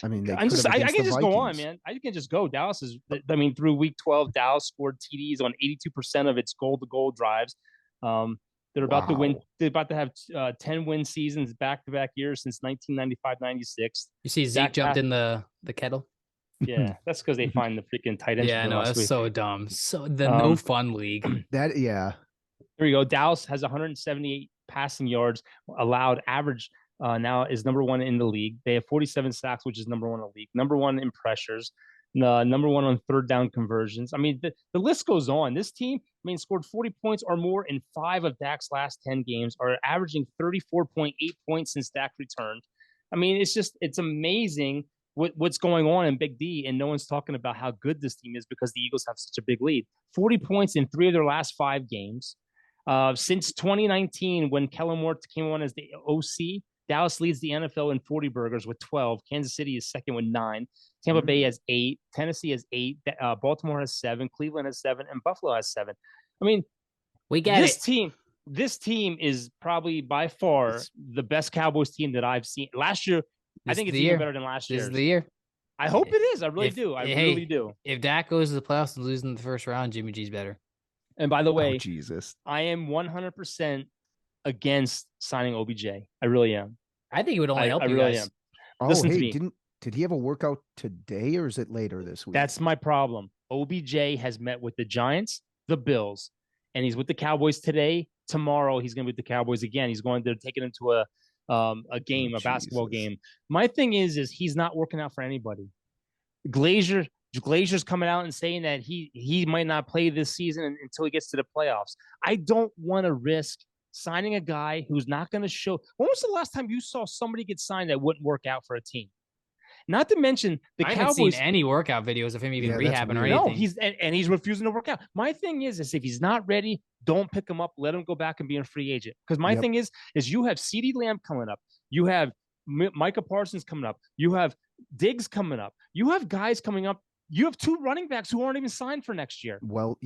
I mean, they I could have can against the just go on, Vikings. man. I can just go. Dallas is, I mean, through week 12, Dallas scored TDs on 82% of its goal-to-goal drives. They're about to win. Wow. They're about to have 10 win seasons back-to-back years since 1995-96. You see Zeke Dak jumped Pat- in the kettle. Yeah, that's because they find the freaking tight end. Yeah, I know last that's week. so dumb. So the no fun league. That yeah. Here we go. Dallas has 178 passing yards allowed. Average now is number one in the league. They have 47 sacks, which is number one in the league. Number one in pressures. Number one on third down conversions. I mean, the list goes on. This team, I mean, scored 40 points or more in 5 of Dak's last 10 games, are averaging 34.8 points since Dak returned. I mean, it's amazing what's going on in Big D, and no one's talking about how good this team is because the Eagles have such a big lead. 40 points in 3 of their last 5 games. Since 2019, when Kellen Moore came on as the OC, Dallas leads the NFL in 40 burgers with 12. Kansas City is second with 9. Tampa Bay has 8. Tennessee has 8. Baltimore has 7. Cleveland has 7. And Buffalo has 7. I mean, We get this it. This team is probably by far the best Cowboys team that I've seen. Last year, I This think is it's the even year. better than last This year. is the year. I hope it is. I really If- do. I hey, really do. If Dak goes to the playoffs and loses in the first round, Jimmy G's better. And by the Oh way, Jesus. I am 100% against signing OBJ. I really am. I think it would only help I you really guys. am. Oh, Listen to hey, me. did he have a workout today or is it later this week? That's my problem. OBJ has met with the Giants, the Bills, and he's with the Cowboys today. Tomorrow, he's going to be with the Cowboys again. He's going to take it into a game, a basketball Jesus. game. My thing is he's not working out for anybody. Glazier's coming out and saying that he might not play this season until he gets to the playoffs. I don't want to risk signing a guy who's not going to show. When was the last time you saw somebody get signed that wouldn't work out for a team? Not to mention the I haven't Cowboys. seen any workout videos of him even Yeah, that's rehabbing or weird. anything. No, he's refusing to work out. My thing is if he's not ready, don't pick him up. Let him go back and be a free agent. Because my Yep. thing is you have CeeDee Lamb coming up. You have Micah Parsons coming up. You have Diggs coming up. You have guys coming up. You have 2 running backs who aren't even signed for next year. well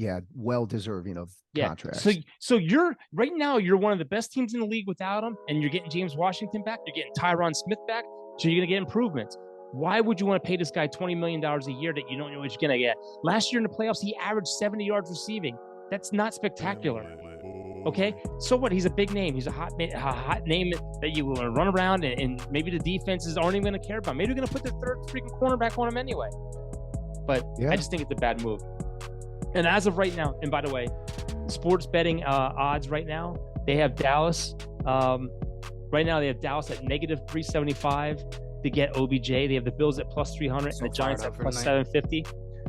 deserving of contracts. So you're right now, you're one of the best teams in the league without him, and you're getting James Washington back. You're getting Tyron Smith back. So you're going to get improvements. Why would you want to pay this guy $20 million a year that you don't know what you're going to get? Last year in the playoffs, he averaged 70 yards receiving. That's not spectacular. Okay, so what? He's a big name. He's a hot name that you will run around, and maybe the defenses aren't even going to care about. Maybe they're going to put their third freaking cornerback on him anyway. But Yeah. I just think it's a bad move. And as of right now, and by the way, sports betting odds right now, they have Dallas. Right now, they have Dallas at negative 375 to get OBJ. They have the Bills at plus 300 So and the Giants fired at up for plus tonight. 750.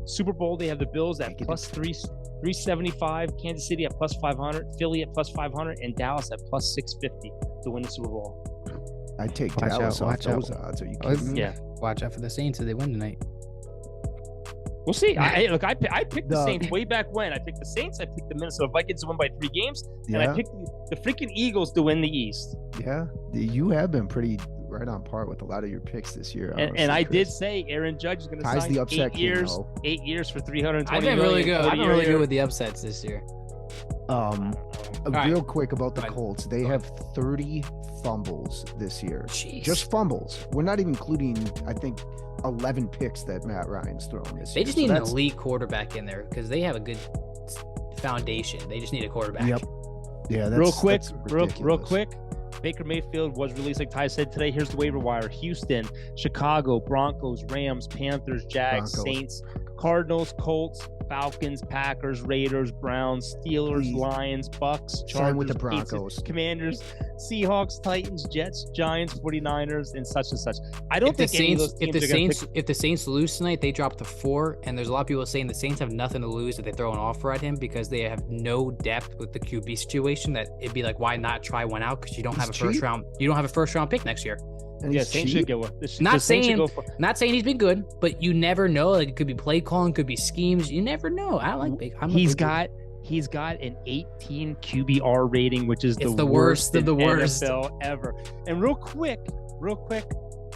Super Bowl, they have the Bills at plus 375, Kansas City at plus 500, Philly at plus 500, and Dallas at plus 650 to win the Super Bowl. I'd take Watch out, Dallas off watch out. those odds. Are you Oh, kidding me? Yeah, Watch out for the Saints if they win tonight. we'll see. I picked the The- Saints way back when. I picked the Saints. I picked the Minnesota Vikings to win by 3 games, and I Yeah. picked the freaking Eagles to win the East. Yeah. You have been pretty right on par with a lot of your picks this year. And honestly, I did Chris. say Aaron Judge is going to Ty's sign the upset 8 king, years, though. 8 years for 320 I've been really million, good. 40 I've been really year. good with the upsets this year. Um, right. real quick about the Go ahead. Colts. They Go have 30 fumbles this year. Jeez. Just fumbles. We're not even including, I think, 11 picks that Matt Ryan's thrown this They year. just So need an that's- elite quarterback in there because they have a good foundation. They just need a quarterback. Yep. Yeah, that's Real quick, that's real ridiculous. quick. Baker Mayfield was released, like Ty said today. Here's the waiver wire: Houston, Chicago, Broncos, Rams, Panthers, Jags, Broncos. Saints, Cardinals, Colts, Falcons, Packers, Raiders, Browns, Steelers, Please. Lions, Bucks, Sign Chargers, with the Patriots, Broncos. Commanders, Seahawks, Titans, Jets, Giants, 49ers, and such and such. I don't If the think any of Saints, those if teams the are gonna Saints, if the Saints lose tonight, they drop to 4, and there's a lot of people saying the Saints have nothing to lose if they throw an offer at him because they have no depth with the QB situation. That it'd be like, why not try one out? Because you don't have a He's first cheap. round. You don't have a first round pick next year. And Yeah, he's Saints cheap. should get one. Not the Saints should saying- go for- Not saying he's been good, but you never know. Like it could be play calling, could be schemes. You never know. I like big. I'm a He's big- got an 18 QBR rating, which is It's the the worst of in the worst. NFL ever. And real quick,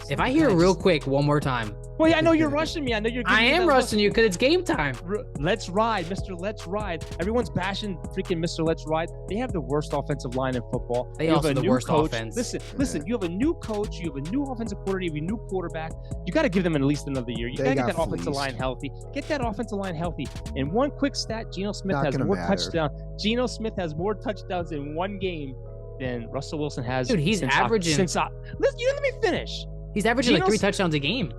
If I hear real quick one more time, Well, yeah, I know you're rushing me. I know you're. I am rushing you because it's game time. Let's ride, Mr. Let's Ride. Everyone's bashing freaking Mr. Let's Ride. They have the worst offensive line in football. They You also have a the new worst coach. offense. Listen. You have a new coach. You have a new offensive coordinator. You have a new quarterback. You got to give them at least another year. You got to get that offensive line healthy. Get that offensive line healthy. And one quick stat: Geno Smith has more touchdowns. Geno Smith has more touchdowns in one game than Russell Wilson has. Dude, he's averaging. Listen, you let me finish. He's averaging like 3 touchdowns a game.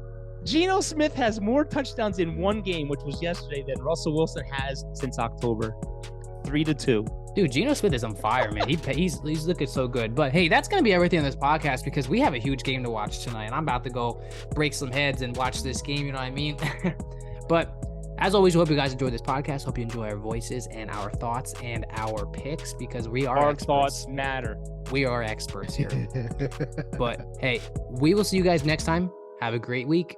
Geno Smith has more touchdowns in one game, which was yesterday, than Russell Wilson has since October. 3-2. Dude, Geno Smith is on fire, man. He's looking so good. But hey, that's gonna be everything on this podcast because we have a huge game to watch tonight, and I'm about to go break some heads and watch this game. You know what I mean? But as always, we hope you guys enjoy this podcast. Hope you enjoy our voices and our thoughts and our picks because we are Our experts. thoughts matter. We are experts here. But hey, we will see you guys next time. Have a great week.